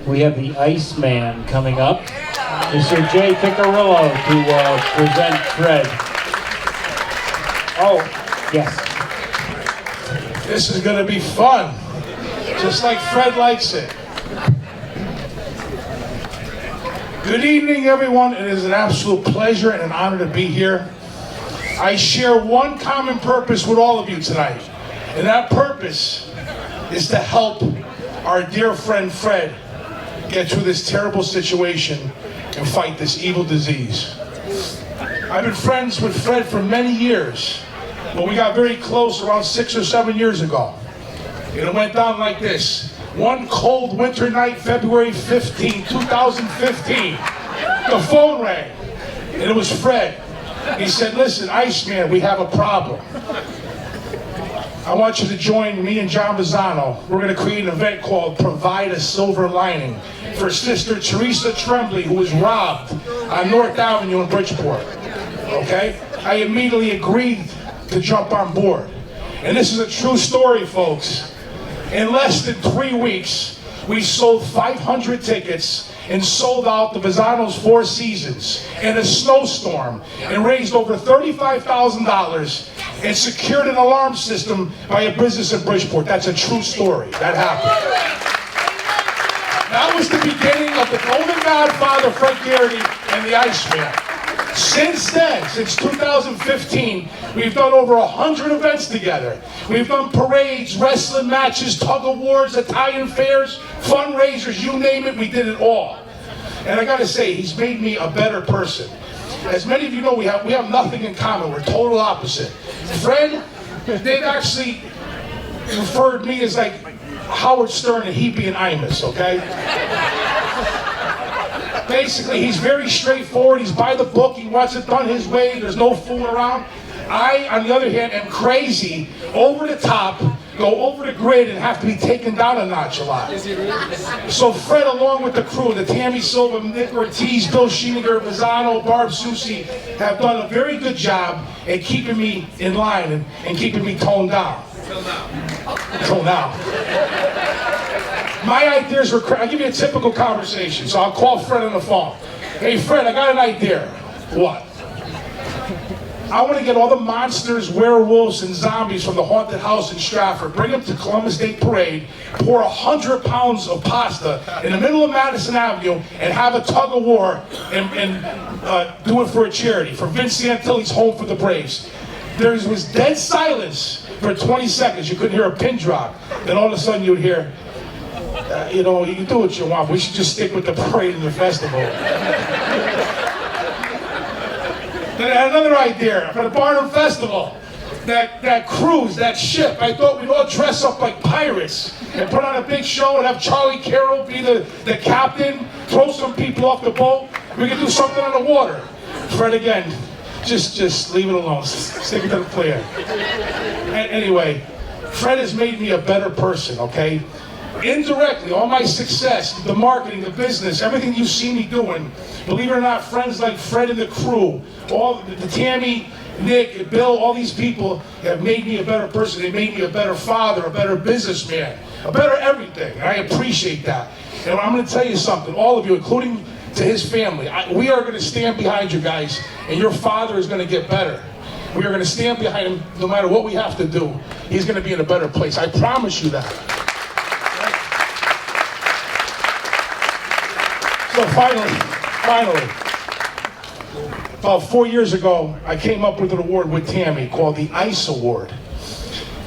we have the Iceman coming up, Mr. Jay Piccirillo, to present Fred. Oh, yes. This is going to be fun, just like Fred likes it. Good evening, everyone. It is an absolute pleasure and an honor to be here. I share one common purpose with all of you tonight, and that purpose is to help our dear friend Fred get through this terrible situation and fight this evil disease. I've been friends with Fred for many years, but we got very close around 6 or 7 years ago. And it went down like this. One cold winter night, February 15, 2015, the phone rang, and it was Fred. He said, listen, Iceman, we have a problem. I want you to join me and John Bizzano. We're going to create an event called Provide a Silver Lining for Sister Teresa Tremblay, who was robbed on North Avenue in Bridgeport. Okay? I immediately agreed to jump on board. And this is a true story, folks. In less than 3 weeks, we sold 500 tickets and sold out the Bizzano's Four Seasons in a snowstorm and raised over $35,000 and secured an alarm system by a business in Bridgeport. That's a true story. That happened. That was the beginning of the Golden Godfather, Fred Garrity, and the Iceman. Since then, since 2015, we've done over 100 events together. We've done parades, wrestling matches, tug of wars, Italian fairs, fundraisers, you name it, we did it all. And I gotta say, he's made me a better person. As many of you know, we have nothing in common. We're total opposite. Fred, they've actually referred me as like Howard Stern and he being Imus, okay? Basically, he's very straightforward. He's by the book. He wants it done his way. There's no fooling around. I, on the other hand, am crazy, over the top, go over the grid, and have to be taken down a notch a lot. So Fred, along with the crew, the Tammy Silva, Nick Ortiz, Bill Schieninger, Bizzano, Barb Susi, have done a very good job at keeping me in line and keeping me toned down. Until now. My ideas were, I'll give you a typical conversation. So I'll call Fred on the phone. Hey Fred, I got an idea. What? I want to get all the monsters, werewolves, and zombies from the haunted house in Stratford, bring them to Columbus Day Parade, pour 100 pounds of pasta in the middle of Madison Avenue, and have a tug of war and do it for a charity, for Vince Santilli's Home for the Braves. There was dead silence for 20 seconds. You couldn't hear a pin drop. Then all of a sudden you'd hear, you know, you can do what you want, but we should just stick with the parade and the festival. Then I had another idea for the Barnum Festival. That cruise, that ship, I thought we'd all dress up like pirates and put on a big show and have Charlie Carroll be the captain, throw some people off the boat. We could do something on the water. Fred, again, just leave it alone. Stick it to the plan. Anyway, Fred has made me a better person, okay? Indirectly, all my success, the marketing, the business, everything you see me doing, believe it or not, friends like Fred and the crew, all the Tammy, Nick, Bill, all these people have made me a better person. They made me a better father, a better businessman, a better everything. And I appreciate that. And I'm going to tell you something, all of you, including to his family, we are going to stand behind you guys, and your father is going to get better. We are going to stand behind him no matter what we have to do. He's going to be in a better place. I promise you that. So finally, about 4 years ago, I came up with an award with Tammy called the ICE Award.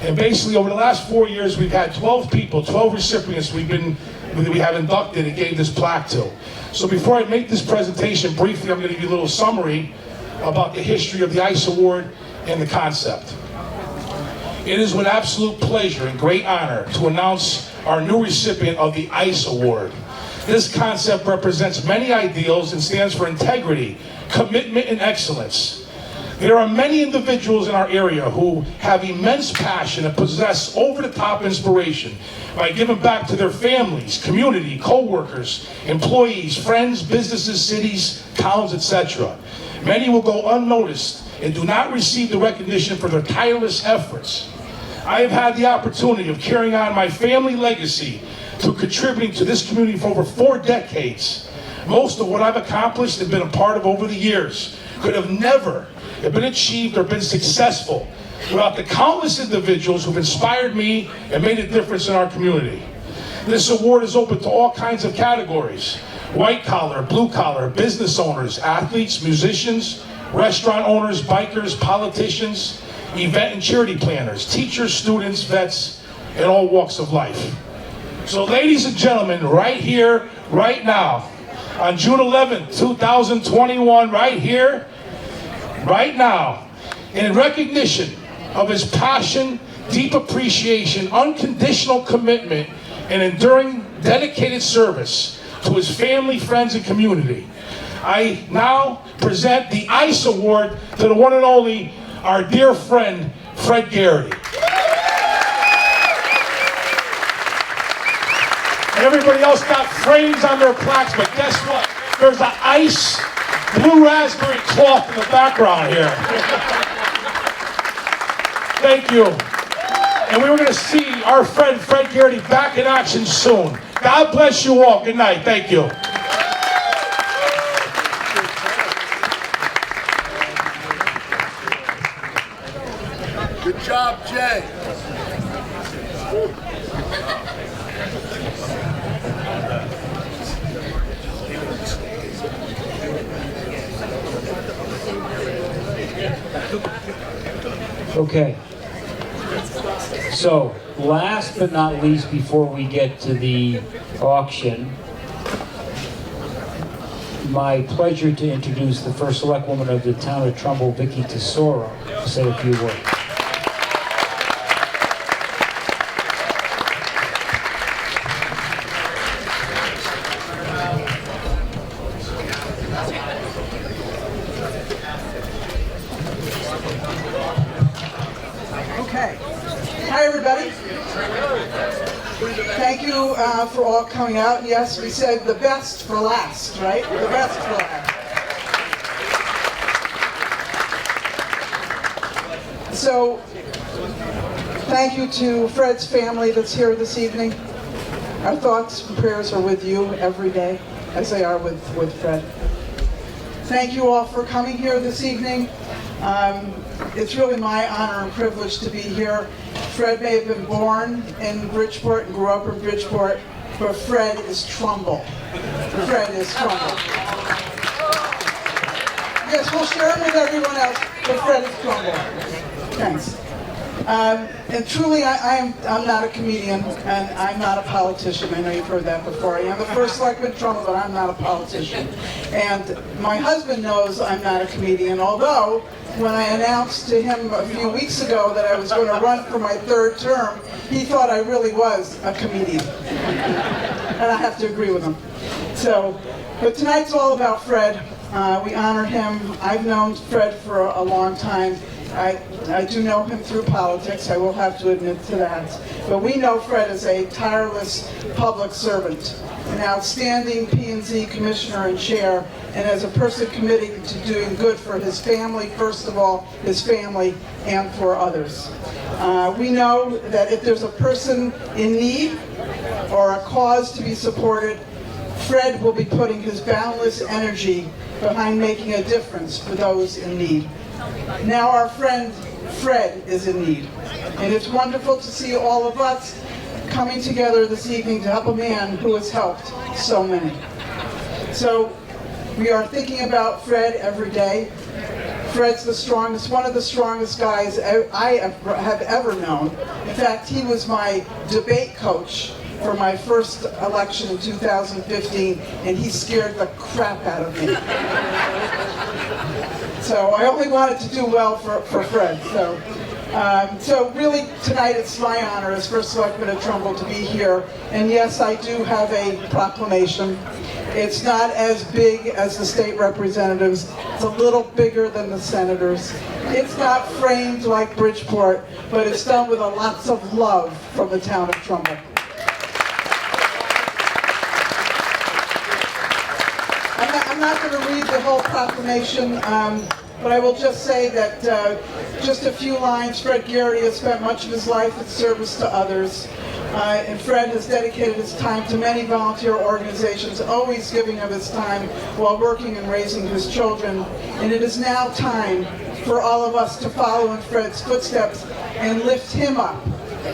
And basically, over the last 4 years, we've had 12 people, 12 recipients we have inducted and gave this plaque to. So before I make this presentation, briefly, I'm going to give you a little summary about the history of the ICE Award and the concept. It is with absolute pleasure and great honor to announce our new recipient of the ICE Award. This concept represents many ideals and stands for integrity, commitment, and excellence. There are many individuals in our area who have immense passion and possess over-the-top inspiration by giving back to their families, community, co-workers, employees, friends, businesses, cities, towns, etc. Many will go unnoticed and do not receive the recognition for their tireless efforts. I have had the opportunity of carrying on my family legacy through contributing to this community for over 4 decades. Most of what I've accomplished and been a part of over the years could have never been achieved or been successful without the countless individuals who've inspired me and made a difference in our community. This award is open to all kinds of categories: white collar, blue collar, business owners, athletes, musicians, restaurant owners, bikers, politicians, event and charity planners, teachers, students, vets, and all walks of life. So ladies and gentlemen, right here, right now, on June 11th, 2021, right here, right now, in recognition of his passion, deep appreciation, unconditional commitment, and enduring dedicated service to his family, friends, and community, I now present the ICE Award to the one and only, our dear friend, Fred Garrity. Everybody else got frames on their plaques, but guess what? There's an ICE blue raspberry cloth in the background here. Thank you. And we were going to see our friend Fred Garrity back in action soon. God bless you all. Good night. Thank you. Good job, Jay. Okay. So, last but not least, before we get to the auction, my pleasure to introduce the first select woman of the town of Trumbull, Vicky Tesoro, to say a few words. Okay. Hi, everybody. Thank you for all coming out. Yes, we said the best for last, right? The best for last. So, thank you to Fred's family that's here this evening. Our thoughts and prayers are with you every day, as they are with Fred. Thank you all for coming here this evening. It's really my honor and privilege to be here. Fred may have been born in Bridgeport and grew up in Bridgeport, but Fred is Trumbull. Fred is Trumbull. Yes, we'll share it with everyone else, but Fred is Trumbull. Thanks. And truly, I'm not a comedian, and I'm not a politician. I know you've heard that before. I am the first selectman in Trumbull, but I'm not a politician. And my husband knows I'm not a comedian, although when I announced to him a few weeks ago that I was going to run for my 3rd term, he thought I really was a comedian. And I have to agree with him. So, but tonight's all about Fred. We honor him. I've known Fred for a long time. I do know him through politics, I will have to admit to that. But we know Fred as a tireless public servant, an outstanding P&Z commissioner and chair, and as a person committed to doing good for his family, first of all, his family, and for others. We know that if there's a person in need or a cause to be supported, Fred will be putting his boundless energy behind making a difference for those in need. Now our friend Fred is in need, and it's wonderful to see all of us coming together this evening to help a man who has helped so many. So we are thinking about Fred every day. Fred's the strongest, one of the strongest guys I have ever known. In fact, he was my debate coach for my first election in 2015, and he scared the crap out of me. So I only wanted to do well for Fred. So So really, tonight it's my honor as First Selectman of Trumbull to be here. And yes, I do have a proclamation. It's not as big as the state representatives. It's a little bigger than the senators. It's not framed like Bridgeport, but it's done with lots of love from the town of Trumbull. I'm not going to read the whole proclamation, but I will just say that just a few lines. Fred Garrity has spent much of his life in service to others, and Fred has dedicated his time to many volunteer organizations, always giving of his time while working and raising his children. And it is now time for all of us to follow in Fred's footsteps and lift him up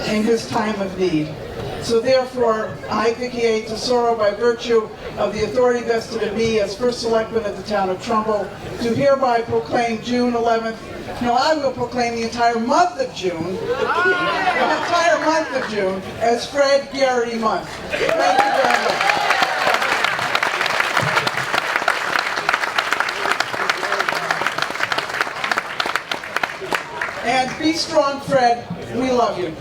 in his time of need. So therefore, I, Vicky A. Tesoro, by virtue of the authority vested in me as First Selectman of the town of Trumbull, do hereby proclaim June 11th. No, I will proclaim the entire month of June, as Fred Garrity Month. Thank you very much. And be strong, Fred. We love you.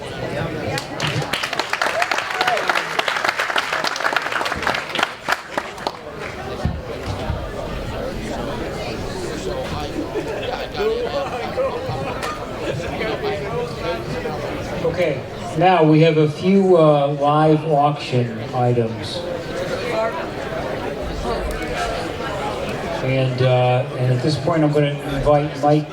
Okay, now we have a few live auction items. And at this point I'm going to invite Mike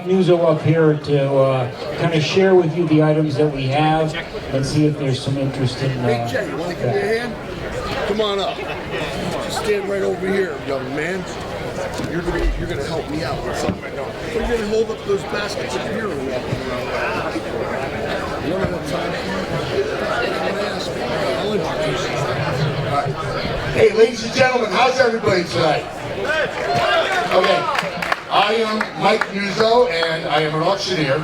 Nuzzo up here to kind of share with you the items that we have and see if there's some interest in Hey Jay, you want to give me a hand? Come on up. Just stand right over here, young man. You're gonna help me out with something. You're gonna hold up those baskets of beer we're walking around. You don't have time. I'll introduce you. All right. Hey, ladies and gentlemen, how's everybody tonight? Okay, I am Mike Nuzzo, and I am an auctioneer.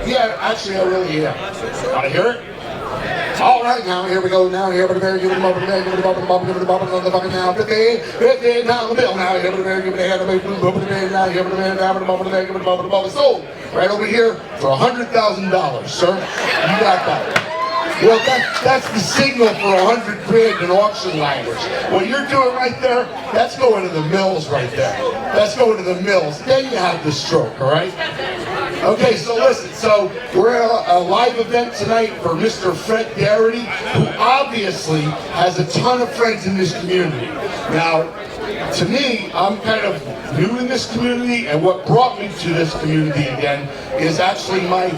Yeah, actually, I really am. Want to hear it? All right, now here we go. Now here, but the give it a bubble, give it a bubble, give it a bubble, on the bucket now. $50 down the bill now. Here, but the give it a hand, bubble, now here, but the man down the bubble, give it a bubble, sold right over here for $100,000, sir. You got that. Well, that's the signal for $100 grand in auction language. What you're doing right there, that's going to the mills right there. That's going to the mills. Then you have the stroke, all right? Okay, so listen, so we're at a live event tonight for Mr. Fred Garrity, who obviously has a ton of friends in this community. Now, to me, I'm kind of new in this community, and what brought me to this community again is actually my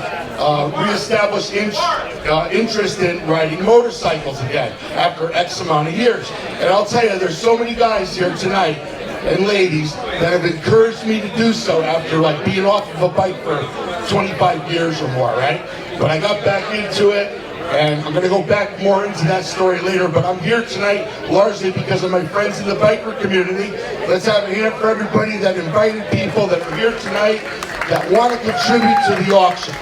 reestablished interest in riding motorcycles again after X amount of years. And I'll tell you, there's so many guys here tonight and ladies that have encouraged me to do so after like being off of a bike for 25 years or more, right? But I got back into it, and I'm going to go back more into that story later, but I'm here tonight largely because of my friends in the biker community. Let's have a hand for everybody that invited people that are here tonight that want to contribute to the auction.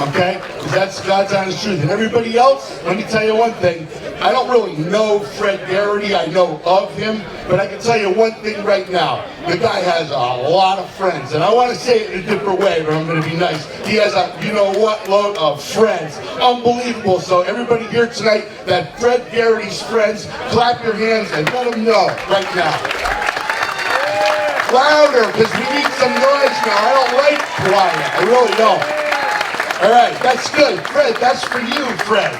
Okay? Because that's God's honest truth. And everybody else, let me tell you one thing. I don't really know Fred Garrity. I know of him. But I can tell you one thing right now. The guy has a lot of friends. And I want to say it in a different way, but I'm going to be nice. He has a, you know what, load of friends. Unbelievable. So everybody here tonight that Fred Garrity's friends, clap your hands and let them know right now. Louder, because we need some noise now. I don't like quiet. I really don't. All right, that's good. Fred, that's for you, Fred.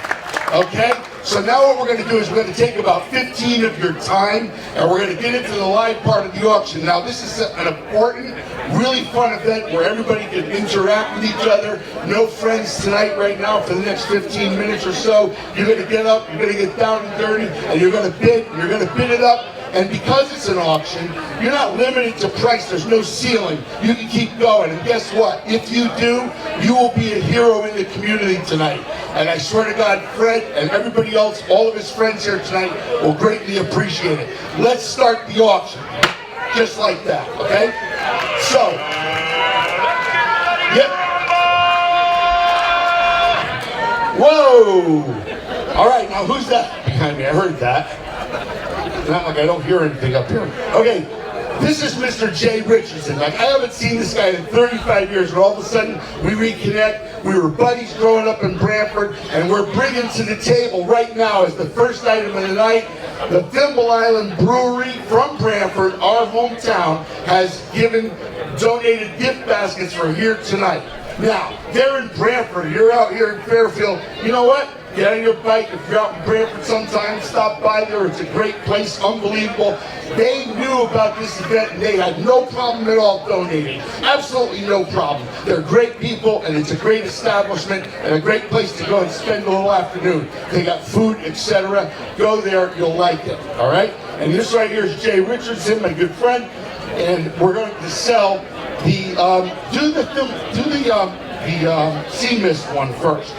Okay? So now what we're going to do is we're going to take about 15 of your time, and we're going to get into the live part of the auction. Now, this is an important, really fun event where everybody can interact with each other. No friends tonight right now for the next 15 minutes or so. You're going to get up, you're going to get down and dirty, and you're going to bid it up. And because it's an auction, you're not limited to price. There's no ceiling. You can keep going. And guess what? If you do, you will be a hero in the community tonight. And I swear to God, Fred and everybody else, all of his friends here tonight, will greatly appreciate it. Let's start the auction. Just like that, okay? So, yep. Whoa! All right, now who's that behind me? I heard that. Not like I don't hear anything up here. Okay, This is Mr. Jay Richardson. Like, I haven't seen this guy in 35 years, and all of a sudden we reconnect. We were buddies growing up in Brantford, and we're bringing to the table right now as the first item of the night, the Thimble Island Brewery from Brantford, our hometown, has donated gift baskets for here tonight. Now, they're in Brantford, you're out here in Fairfield. You know what? Get on your bike. If you're out in Brantford sometime, stop by there. It's a great place, unbelievable. They knew about this event and they had no problem at all donating. Absolutely no problem. They're great people and it's a great establishment and a great place to go and spend a little afternoon. They got food, etc. Go there, you'll like it. All right? And this right here is Jay Richardson, my good friend, and we're going to sell the Sea Mist one first.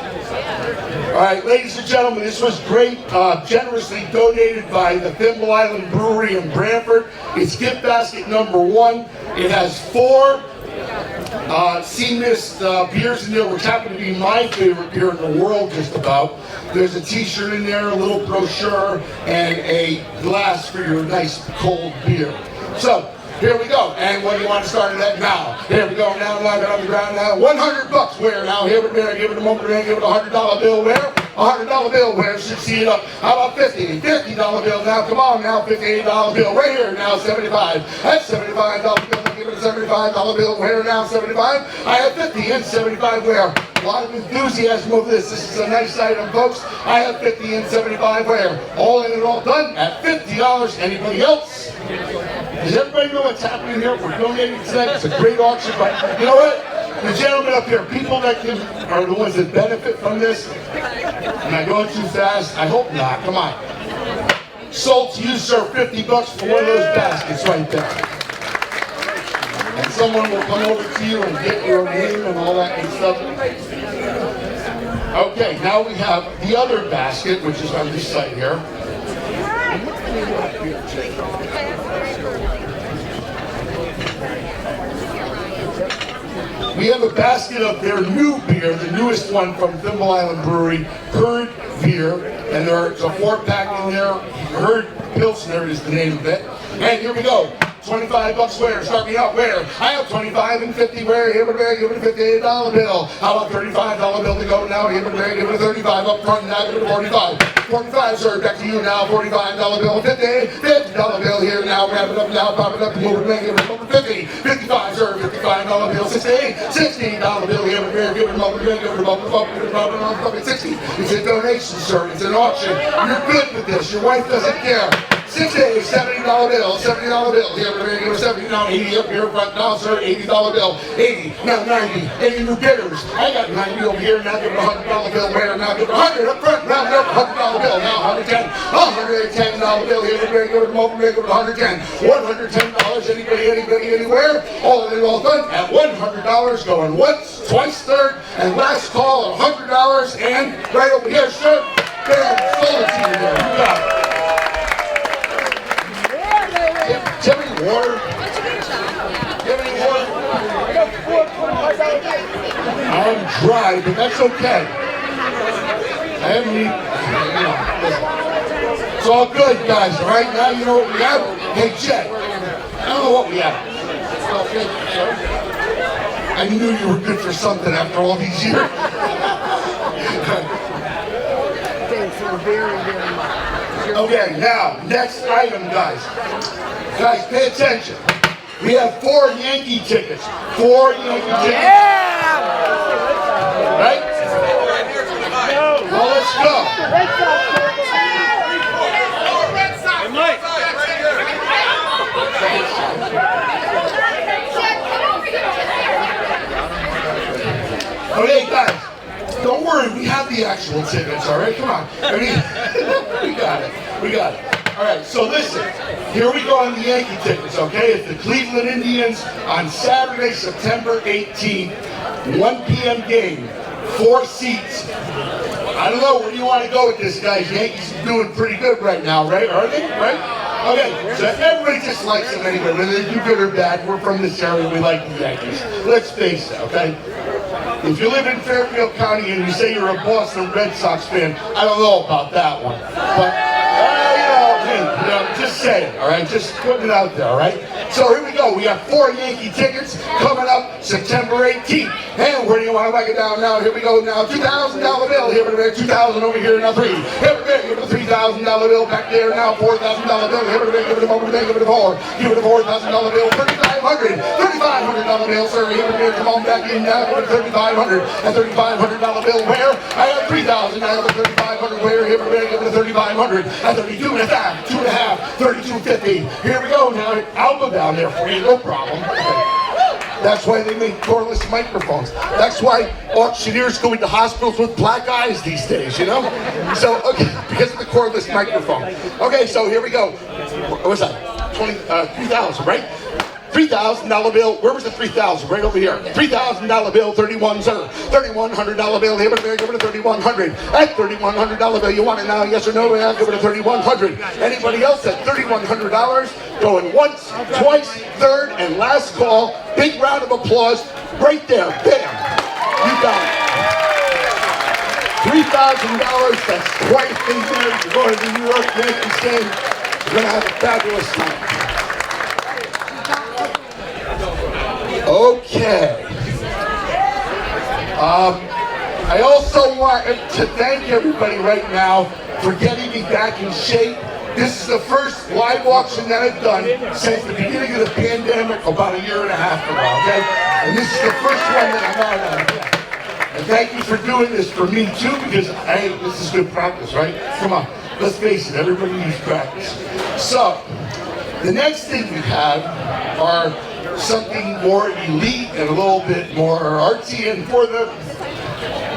All right, ladies and gentlemen, this was great, generously donated by the Thimble Island Brewery in Brantford. It's gift basket number 1. It has 4 Sea Mist beers in there, which happen to be my favorite beer in the world, just about. There's a t-shirt in there, a little brochure, and a glass for your nice cold beer. So, here we go. And what do you want to start it at now? Here we go. Now, knock it on the ground now. $100 where now? Here we go. Give it a moment. Give it a $100 bill where? $100 bill where? Should see it up. How about $50? $50 bill now. Come on now. $58 bill right here now. 75. That's $75 bill. Give it a $75 bill where now? 75. I have 50 and 75 where? A lot of enthusiasm over this. This is a nice item, folks. I have 50 and 75 where? All in and all done at $50. Anybody else? Does everybody know what's happening here? We're donating tonight. It's a great auction, but you know what? The gentlemen up here, people that are the ones that benefit from this. Am I going too fast? I hope not. Come on. Sold to you, sir, $50 for one of those baskets right there. And someone will come over to you and get your name and all that good stuff. Okay, now we have the other basket, which is on this side here. We have a basket of their new beer, the newest one from Thimble Island Brewery, Current Beer, and there's a 4-pack in there. Herd Pilsner is the name of it. And here we go. $25 where? Start me out where? I have 25 and 50 where? Here we go, give it a $58 bill. How about $35 bill to go now? Here we go, give it a 35 up front now, give it a 45. 45, sir, back to you now. $45 bill, $50 bill here now. Wrap it up now, pop it up, move it, make it over 50. 55, sir, $55 bill, 60. $60 bill here, give it a moment, give it a moment, 60. It's a donation, sir. It's an auction. You're good with this. Your wife doesn't care. 60, $70 bill, $70 bill. Here, we're going to give a $70, now 80 up here front now, sir, $80 bill, 80, now 90, any new bidders? I got 90 over here, now give it a $100 bill, where, now give it 100 up front, now give it a $100 bill, now $110 bill, here, we're going to give it a moment, give it $110, $110, anybody, anywhere, all in it, all done, at $100, going once, twice, third, and last call, $100, and right over here, sir, bam, sold it to you there, you got it. Do you have any water? Do you have any water? I'm dry, but that's okay. I haven't eaten. It's all good, guys, all right? Now you know what we have? Hey, Jay, I don't know what we have. I knew you were good for something after all these years. Okay, now, next item, guys. Guys, pay attention. We have 4 Yankee tickets. 4 Yankee tickets. Yeah! Right? Well, let's go. Okay, guys. Don't worry, we have the actual tickets, all right? Come on. I mean, we got it. We got it. All right, so listen. Here we go on the Yankee tickets, okay? It's the Cleveland Indians on Saturday, September 18th, 1 p.m. game, 4 seats. I don't know, where do you want to go with this, guys? Yankees are doing pretty good right now, right? Are they? Right? Okay, so everybody just likes them anyway. Whether they do good or bad, we're from this area, we like the Yankees. Let's face it, okay? If you live in Fairfield County and you say you're a Boston Red Sox fan, I don't know about that one. But, just saying, all right? Just putting it out there, all right? So here we go. We got 4 Yankee tickets coming up September 18th. And where do you want to write it down now? Here we go now. $2,000 bill. Here we go. 2,000 over here. Now 3. Here we go. Give it a $3,000 bill back there now. $4,000 bill. Here we go. Give it a moment. Give it a 4. Give it a $4,000 bill. $3,500 bill, sir. Here we go. Come on back in now. Give it a $3,500. A $3,500 bill. Where? I have 3,000. I have a $3,500. Where? Here we go. Give it a $3,500. A 32 and a half. 2.5. $32.50. Here we go now. I'll go down there for you. No problem. That's why they make cordless microphones. That's why auctioneers go into hospitals with black eyes these days, you know? So, okay, because of the cordless microphone. Okay, so here we go. What was that? 3,000, right? $3,000 bill. Where was the 3,000? Right over here. $3,000 bill, 31, sir. $3,100 bill. Here, give it a 3,100. That $3,100 bill, you want it now? Yes or no? Yeah, give it a 3,100. Anybody else at $3,100? Going once, twice, third, and last call. Big round of applause. Right there. Bam. You got it. $3,000. That's quite a thing there. You're going to the New York Yankees game. You're going to have a fabulous time. Okay. I also want to thank everybody right now for getting me back in shape. This is the first live auction that I've done since the beginning of the pandemic about 1.5 years ago, okay? And this is the first one that I'm out on. And thank you for doing this for me too, because, hey, this is good practice, right? Come on, let's face it, everybody needs practice. So, the next thing we have are something more elite and a little bit more artsy, and for the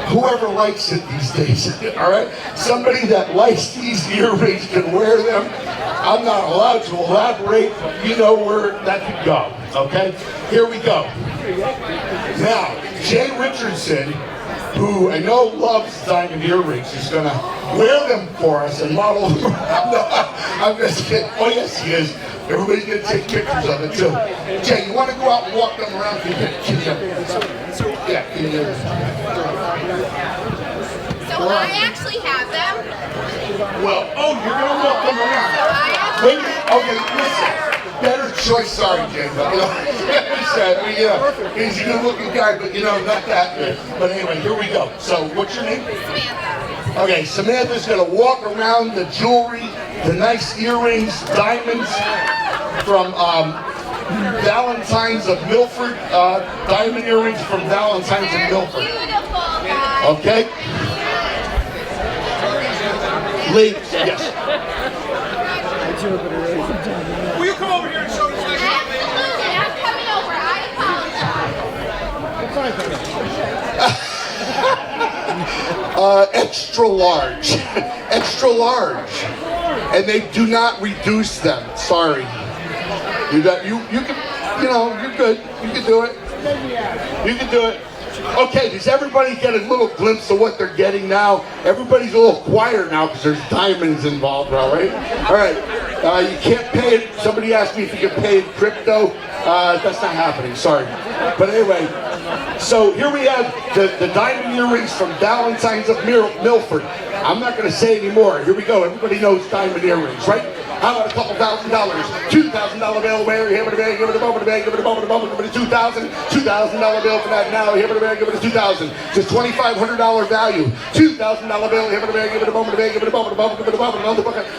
whoever likes it these days, all right? Somebody that likes these earrings can wear them. I'm not allowed to elaborate, but you know where that could go, okay? Here we go. Now, Jay Richardson, who I know loves diamond earrings, is going to wear them for us and model them. I'm just kidding. Oh, yes, he is. Everybody's going to take pictures of it, too. Jay, you want to go out and walk them around? Can you? Yeah, can you? So I actually have them. Well, oh, you're going to walk them around. Wait, okay, listen. Better choice, sorry, Jay, but you know, he's a good-looking guy, but you know, not that good. But anyway, here we go. So, what's your name? Samantha. Okay, Samantha's gonna walk around the jewelry, the nice earrings, diamonds from Valentine's of Milford, diamond earrings from Valentine's of Milford. Beautiful, guys. Okay? Ladies, yes. Will you come over here and show this next one? Absolutely, I'm coming over. I apologize. Extra large. Extra large. And they do not reduce them. Sorry. You can, you know, you're good. You can do it. You can do it. Okay, does everybody get a little glimpse of what they're getting now? Everybody's a little quieter now because there's diamonds involved, all right? All right. You can't pay it. Somebody asked me if you could pay in crypto. That's not happening, sorry. But anyway, so here we have the diamond earrings from Valentine's of Milford. I'm not going to say any more. Here we go. Everybody knows diamond earrings, right? How about a couple $1,000? $2,000 bill, where? Here, give it a bag, give it a bump, give it a bump, give it a $2,000. $2,000 bill for that now. Here, give it a $2,000. Just $2,500 value. $2,000 bill. Here, give it a bump, give it a bump, give it a bump.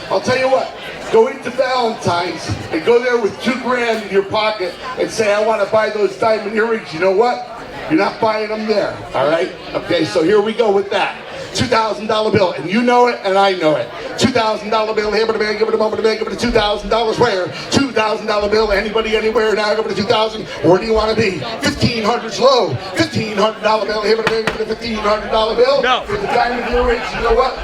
I'll tell you what. Go into Valentine's and go there with $2,000 in your pocket and say, I want to buy those diamond earrings. You know what? You're not buying them there. All right? Okay, so here we go with that. $2,000 bill, and you know it, and I know it. $2,000 bill, here, give it a moment, give it a $2,000 where? $2,000 bill, anybody, anywhere, now give it a $2,000. Where do you want to be? $1,500's low. $1,500 bill, here, give it a $1,500 bill. No. For the diamond earrings, you know what?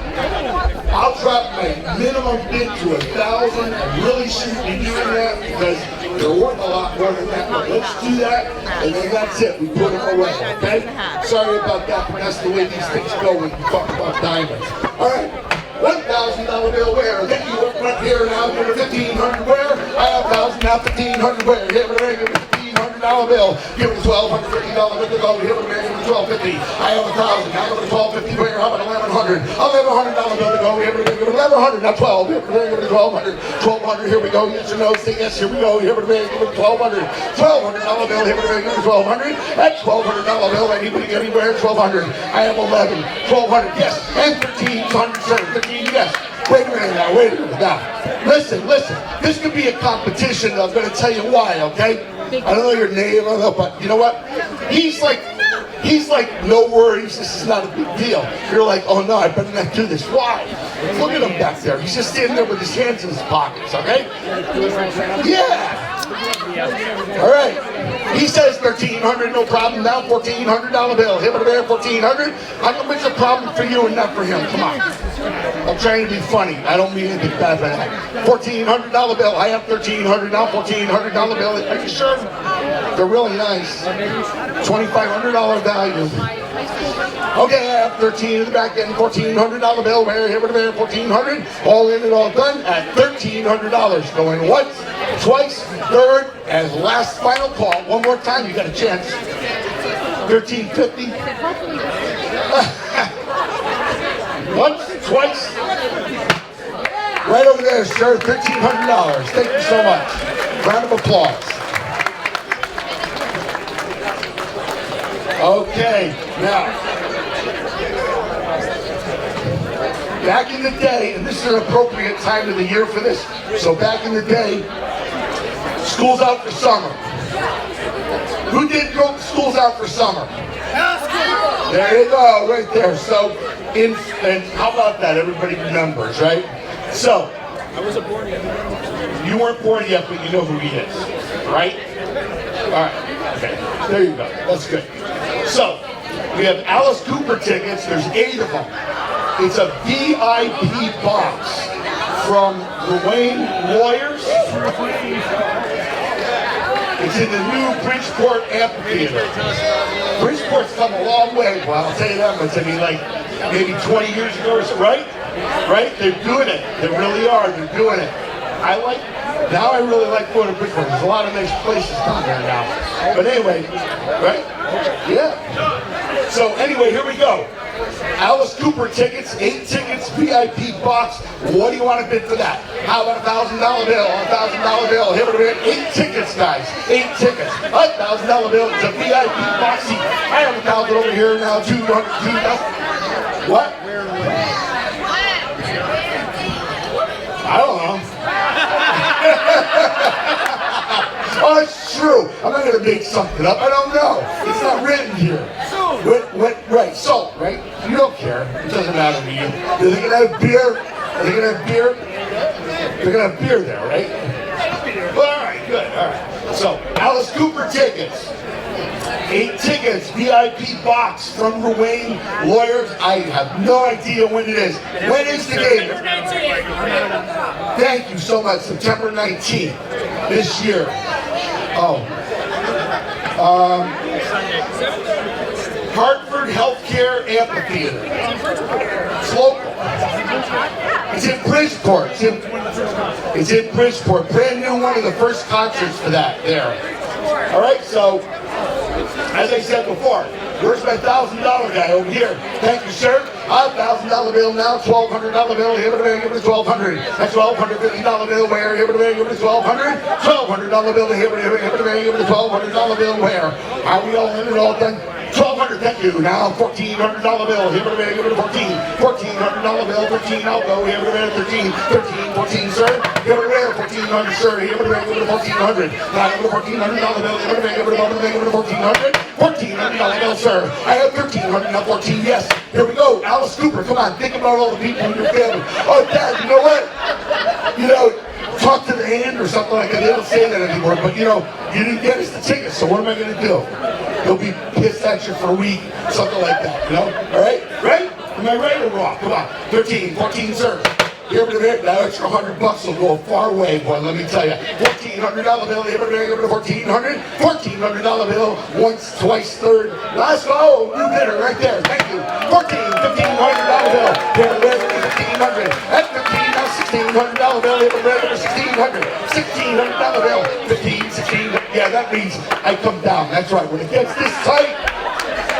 I'll drop my minimum bid to $1,000. I really shouldn't be doing that because they're worth a lot more than that. But let's do that, and then that's it. We put them away, okay? Sorry about that, but that's the way these things go when you talk about diamonds. All right, $1,000 bill where? Then you look right here now, give it $1,500 where? I have $1,000 now, $1,500 where? Give it $1,500 $1,400 bill. Give me the $1,250 bill to go. Here we go. Give me the $1,250. I have 1,000. Now give me the $1,250. Where? How about $1,100? $1,100 bill to go. Here we go. Give me $1,100. Not 12. Here we go. Give me the $1,200. $1,200. Here we go. Yes or no? Say yes. Here we go. Here we go. Give me the $1,200. $1,200 bill. Here we go. Give me the $1,200. That $1,200 bill. Anybody anywhere? $1,200. I have 11. $1,200. Yes. And 1,300. Sir. 13. Yes. Wait a minute now, wait a minute now. Listen, this could be a competition, I'm going to tell you why, okay? I don't know your name, I don't know, but you know what? He's like, no worries, this is not a big deal. You're like, oh no, I better not do this. Why? Look at him back there. He's just standing there with his hands in his pockets, okay? Yeah! All right. He says $1,300, no problem. Now $1,400 bill. Him and there, $1,400. How come it's a problem for you and not for him? Come on. I'm trying to be funny. I don't mean anything bad by that. $1,400 bill. I have $1,300 now. $1,400 bill. Are you sure? They're really nice. $2,500 value. Okay, I have 13 in the back end. $1,400 bill. Where? Here, there. $1,400. All in and all done at $1,300. Going once, twice, third, and last final call. One more time. You got a chance. $1,350. Once, twice. Right over there, sir. $1,300. Thank you so much. Round of applause. Okay, now, back in the day, and this is an appropriate time of the year for this, so back in the day, school's out for summer. Who did go school's out for summer? There you go, right there. So, and how about that? Everybody remembers, right? So, I wasn't born yet. You weren't born yet, but you know who he is, right? All right, okay, there you go. That's good. So, we have Alice Cooper tickets. There's 8 of them. It's a VIP box from Wayne Lawyers. It's in the new Bridgeport Amphitheater. Bridgeport's come a long way. Well, I'll tell you that much. I mean, like, maybe 20 years ago or so, right? Right? They're doing it. They really are. They're doing it. Now I really like going to Bridgeport. There's a lot of nice places down there now. But anyway, right? Yeah. So anyway, here we go. Alice Cooper tickets, 8 tickets, VIP box. What do you want to bid for that? How about $1,000 bill? $1,000 bill. Here we go. 8 tickets, guys. 8 tickets. $1,000 bill. It's a VIP box seat. I have 1,000 over here now. 200. What? I don't know. Oh, it's true. I'm not going to make something up. I don't know. It's not written here. Right, salt, right? You don't care. It doesn't matter to you. Are they going to have beer? Are they going to have beer? They're going to have beer there, right? Well, all right, good. All right. So, Alice Cooper tickets. 8 tickets, VIP box from Wayne Lawyers. I have no idea when it is. When is the game? Thank you so much. September 19th this year. Oh. Hartford Healthcare Amphitheater. It's local. It's in Bridgeport. It's in Bridgeport. Brand new, one of the first concerts for that there. All right, so as I said before, where's my $1,000 guy over here? Thank you, sir. $1,000 bill now, $1,200 bill. Here, give me the $1,200. That's $1,250 bill. Where? Here, give me the $1,200. $1,200 bill. Here, give me the $1,200 bill. Where? Are we all in it all done? $1,200, thank you. Now $1,400 bill. Here, give me the 14. $1,400 bill. 13. I'll go. Here, give me the 13. 13. 14, sir. Here, give me the 1,400, sir. Here, give me the 1,400. Now give me the $1,400 bill. Here, give me the 1,400. $1,400 bill, sir. I have 1,300, not 14. Yes. Here we go. Alice Cooper, come on. Think about all the people in your family. Oh, Dad, you know what? You know, talk to the hand or something like that. They don't say that anymore. But you know, you didn't get us the tickets, so what am I going to do? He'll be pissed at you for a week, something like that, you know? All right? Right? Am I right or wrong? Come on. 13, 14, sir. Here, that extra $100 will go a far way, boy, let me tell you. $1,400 bill, here, give me the 1,400. $1,400 bill, once, twice, third. Last, oh, new bidder right there, thank you. $1,500 bill, here, give me $1,500. That's 15, now $1,600 bill, here, give me $1,600. $1,600 bill, 15, 16. Yeah, that means I come down. That's right. When it gets this tight,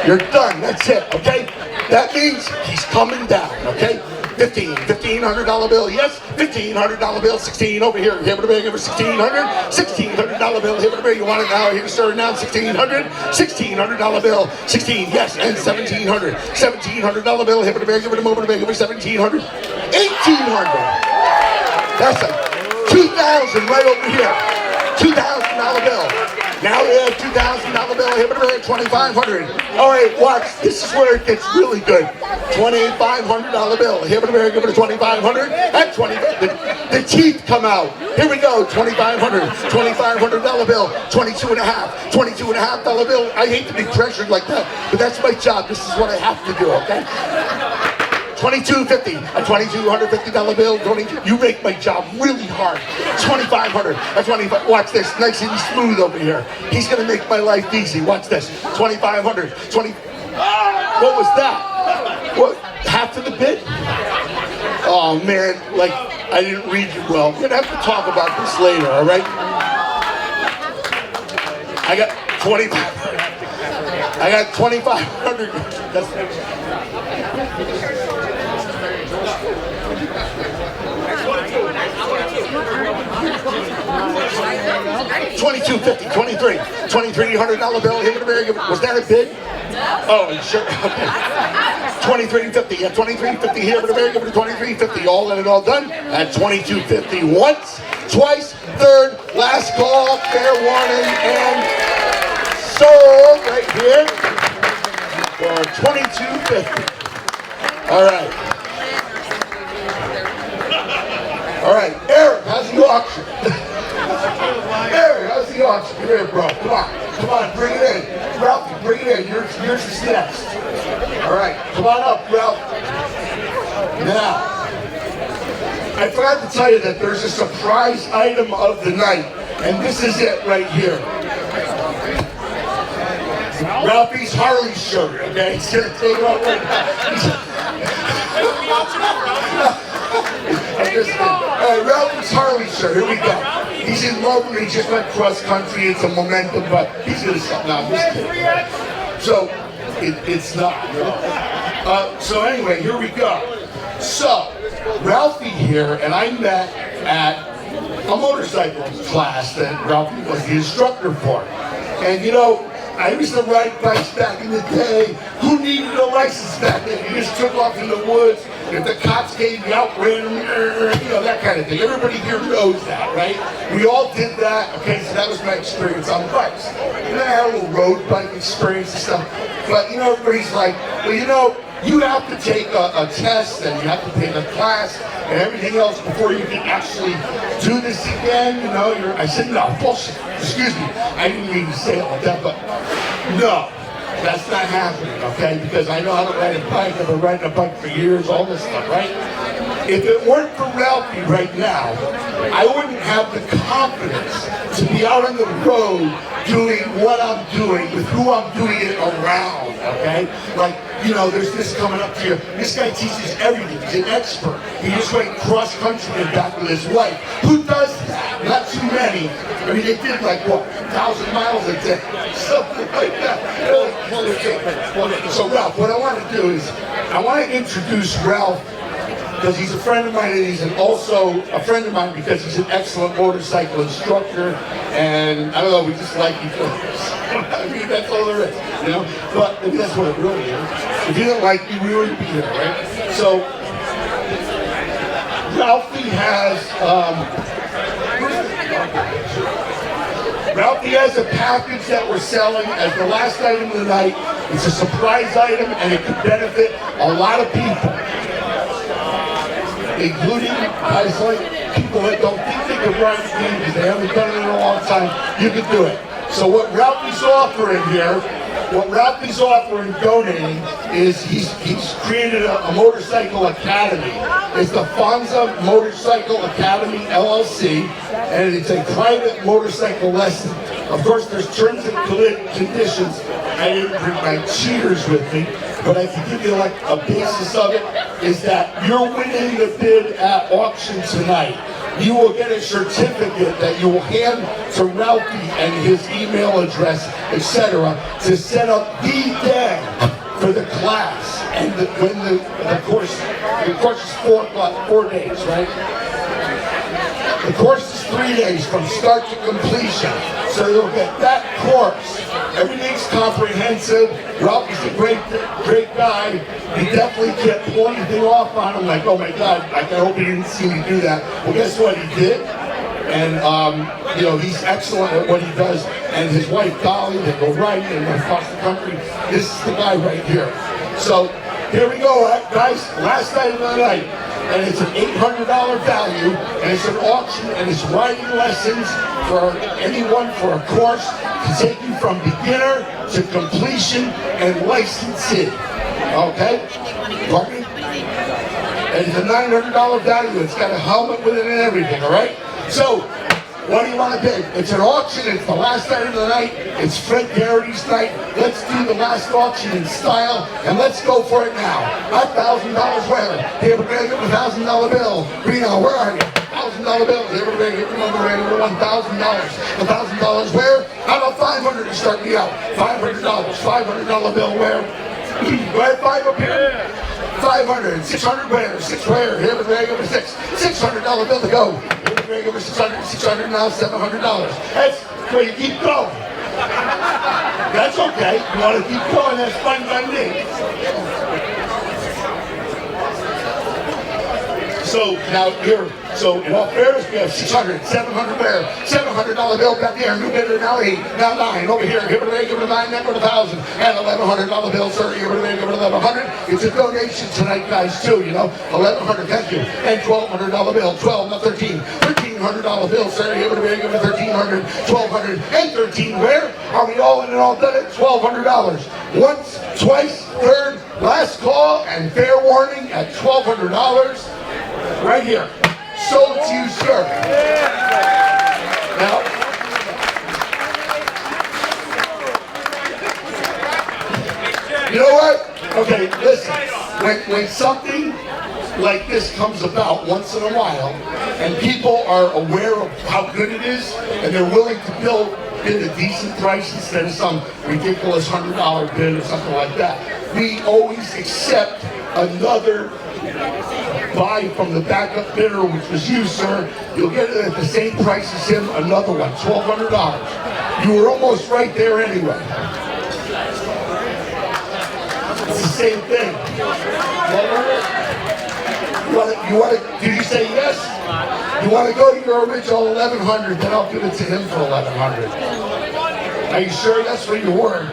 you're done. That's it, okay? That means he's coming down, okay? $1,500 bill, yes. $1,500 bill, 16 over here. Here, give it $1,600. $1,600 bill, here, you want it now? Here, sir, now $1,600. $1,600 bill, 16, yes, and $1,700. $1,700 bill, here, give it $1,700. $1,800. That's a $2,000 right over here. $2,000 bill. Now we have $2,000 bill, here, $2,500. All right, watch. This is where it gets really good. $2,500 bill. Here, give it $2,500. At the teeth come out. Here we go. $2,500. $2,500 bill. $22.50 bill. I hate to be pressured like that, but that's my job. This is what I have to do. Okay. $22.50, a $2,250 bill. You make my job really hard. $2,500, a $25. Watch this, nice and smooth over here. He's gonna make my life easy. Watch this, $2,500, What was that? What? Half of the bid? Oh man, like I didn't read you well. We're gonna have to talk about this later. All right? I got 2,500. That's. $2,250, $2,300 bill. Was that a bid? Oh, sure. Okay. $2,350. Yeah, $2,350 here for America. $2,350. All in and all done at $2,250. Once, twice, third, last call, fair warning, and sold right here for $2,250. All right. All right, Eric, how's the auction? Eric, how's the auction? Come here, bro. Come on, bring it in. Ralphie, bring it in. Yours is next. All right, come on up, Ralph. Now, I forgot to tell you that there's a surprise item of the night, and this is it right here. Ralphie's Harley shirt, okay? He's gonna take it off right now. Ralphie's Harley shirt, here we go. He's in love with me, just like cross country, it's a momentum, but he's gonna stop. No, I'm just kidding. So, it's not. So anyway, here we go. So, Ralphie here, and I met at a motorcycle class that Ralphie was the instructor for. And you know, I used to ride bikes back in the day. Who needed a license back then? You just took off in the woods. If the cops gave you out, ran them, you know, that kind of thing. Everybody here knows that, right? We all did that. Okay, so that was my experience on bikes. And I had a little road bike experience and stuff. But, you know, everybody's like, well, you know, you have to take a test and you have to take a class and everything else before you can actually do this again. You know, I said, no, bullshit. Excuse me. I didn't mean to say it like that, but no. That's not happening, okay? Because I know how to ride a bike. I've been riding a bike for years, all this stuff, right? If it weren't for Ralphie right now, I wouldn't have the confidence to be out on the road doing what I'm doing with who I'm doing it around, okay? Like, you know, there's this coming up to you. This guy teaches everything. He's an expert. He just went cross country and back with his wife. Who does that? Not too many. I mean, they did like, what, 1,000 miles a day? Something like that. So, Ralph, what I want to do is, I want to introduce Ralph because he's a friend of mine and he's also a friend of mine because he's an excellent motorcycle instructor and I don't know, we just like each other. I mean, that's all there is, you know? But I mean, that's what it really is. If you didn't like me, we wouldn't be here, right? So, Ralphie has a package that we're selling as the last item of the night. It's a surprise item and it could benefit a lot of people. Including guys like people that don't think they can ride the game because they haven't done it in a long time. You can do it. So what Ralphie's offering here, donating, is he's created a motorcycle academy. It's the Fonza Motorcycle Academy LLC, and it's a private motorcycle lesson. Of course, there's terms and conditions. I didn't bring my cheaters with me, but I can give you like a basis of it, is that you're winning the bid at auction tonight. you will get a certificate that you will hand to Ralphie and his email address, etc., to set up the day for the class. And when the course is 4 days, right? The course is 3 days from start to completion. So you'll get that course. Everything's comprehensive. Ralphie's a great guy. You definitely can't pull anything off on him like, oh my God, I hope he didn't see me do that. Well, guess what? He did. And, you know, he's excellent at what he does. And his wife, Dolly, they go riding and across the country. This is the guy right here. So here we go, guys. Last night of the night. And it's an $800 value, and it's an auction, and it's riding lessons for anyone for a course to take you from beginner to completion and licensing. Okay? Pardon me? And it's a $900 value. It's got a helmet with it and everything, all right? So, what do you want to do? It's an auction. It's the last night of the night. It's Fred Garrity's night. Let's do the last auction in style, and let's go for it now. $1,000 where? Here, we're going to give him a $1,000 bill. Reno, where are you? $1,000 bill. Here, we're going to give him $1,000. $1,000 where? How about 500 to start me out? $500. $500 bill where? Go ahead, 5 up here. 500. 600 where? 6 where? Here, we're going to give him 6. $600 bill to go. Over 600, 600 now, $700. That's where you keep going. That's okay. You want to keep going, that's fine by me. So now here, so in all fairness, we have 600, 700 there, $700 bill back there, new bidder, now 8, now 9, over here, give it away, give it a 9, then go to 1,000, and $1,100 bill, sir, give it away, give it 1,100. It's a donation tonight, guys, too, you know, 1,100, thank you, and $1,200 bill, 12, not 13, $1,300 bill, sir, give it away, give it 1,300, 1,200, and 13, where? Are we all in and all done it? $1,200. Once, twice, third, last call, and fair warning at $1,200. Right here. Sold to you, sir. Now, you know what? Okay, listen. When something like this comes about once in a while, and people are aware of how good it is, and they're willing to bid a decent price instead of some ridiculous $100 bid or something like that, we always accept another buy from the backup bidder, which was you, sir. You'll get it at the same price as him, another one, $1,200. You were almost right there anyway. It's the same thing. You want to, did you say yes? You want to go to your original $1,100, then I'll give it to him for $1,100. Are you sure that's where you were?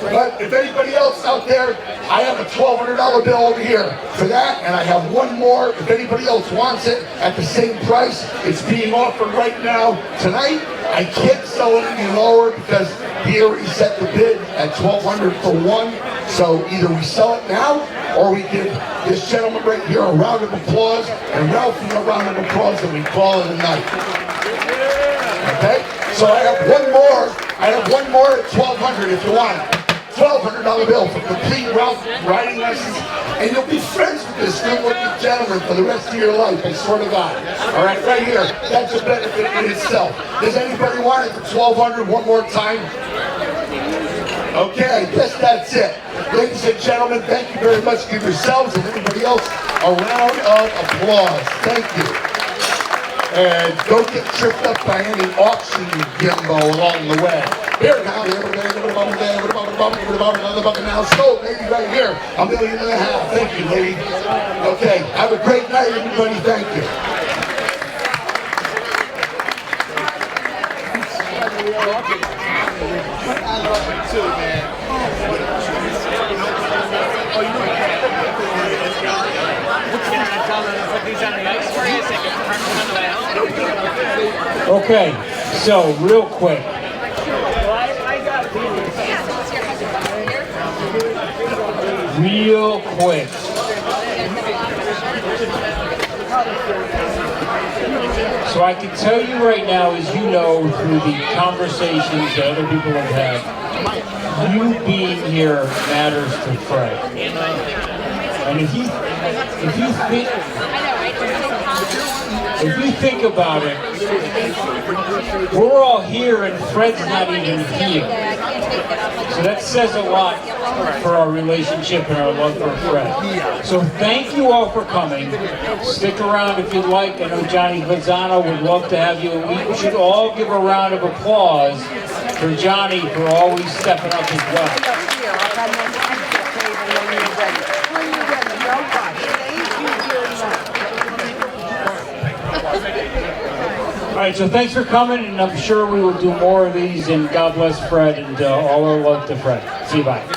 But if anybody else out there, I have a $1,200 bill over here for that, and I have one more. If anybody else wants it at the same price, it's being offered right now. Tonight, I can't sell it any lower because he already set the bid at $1,200 for one. So either we sell it now, or we give this gentleman right here a round of applause, and Ralphie a round of applause, and we call it a night. Okay? So I have one more. I have one more at $1,200 if you want it. $1,200 bill for complete riding lessons, and you'll be friends with this good-looking gentleman for the rest of your life, I swear to God. All right, right here, that's a benefit in itself. Does anybody want it for $1,200 one more time? Okay, I guess that's it. Ladies and gentlemen, thank you very much. Give yourselves and everybody else a round of applause. Thank you. And don't get tripped up by any auction gimbo along the way. Here now, now, so lady right here, $1.5 million. Thank you, lady. Okay, have a great night, everybody. Thank you. I love it too, man. Okay, so real quick. Real quick. So I can tell you right now, as you know, through the conversations that other people have had, you being here matters to Fred. And if you think If you think about it, we're all here and Fred's not even here. So that says a lot for our relationship and our love for Fred. So thank you all for coming. Stick around if you'd like. I know Johnny Lozano would love to have you. And we should all give a round of applause for Johnny for always stepping up as well. All right, so thanks for coming, and I'm sure we will do more of these, and God bless Fred, and all our love to Fred. See you, bye.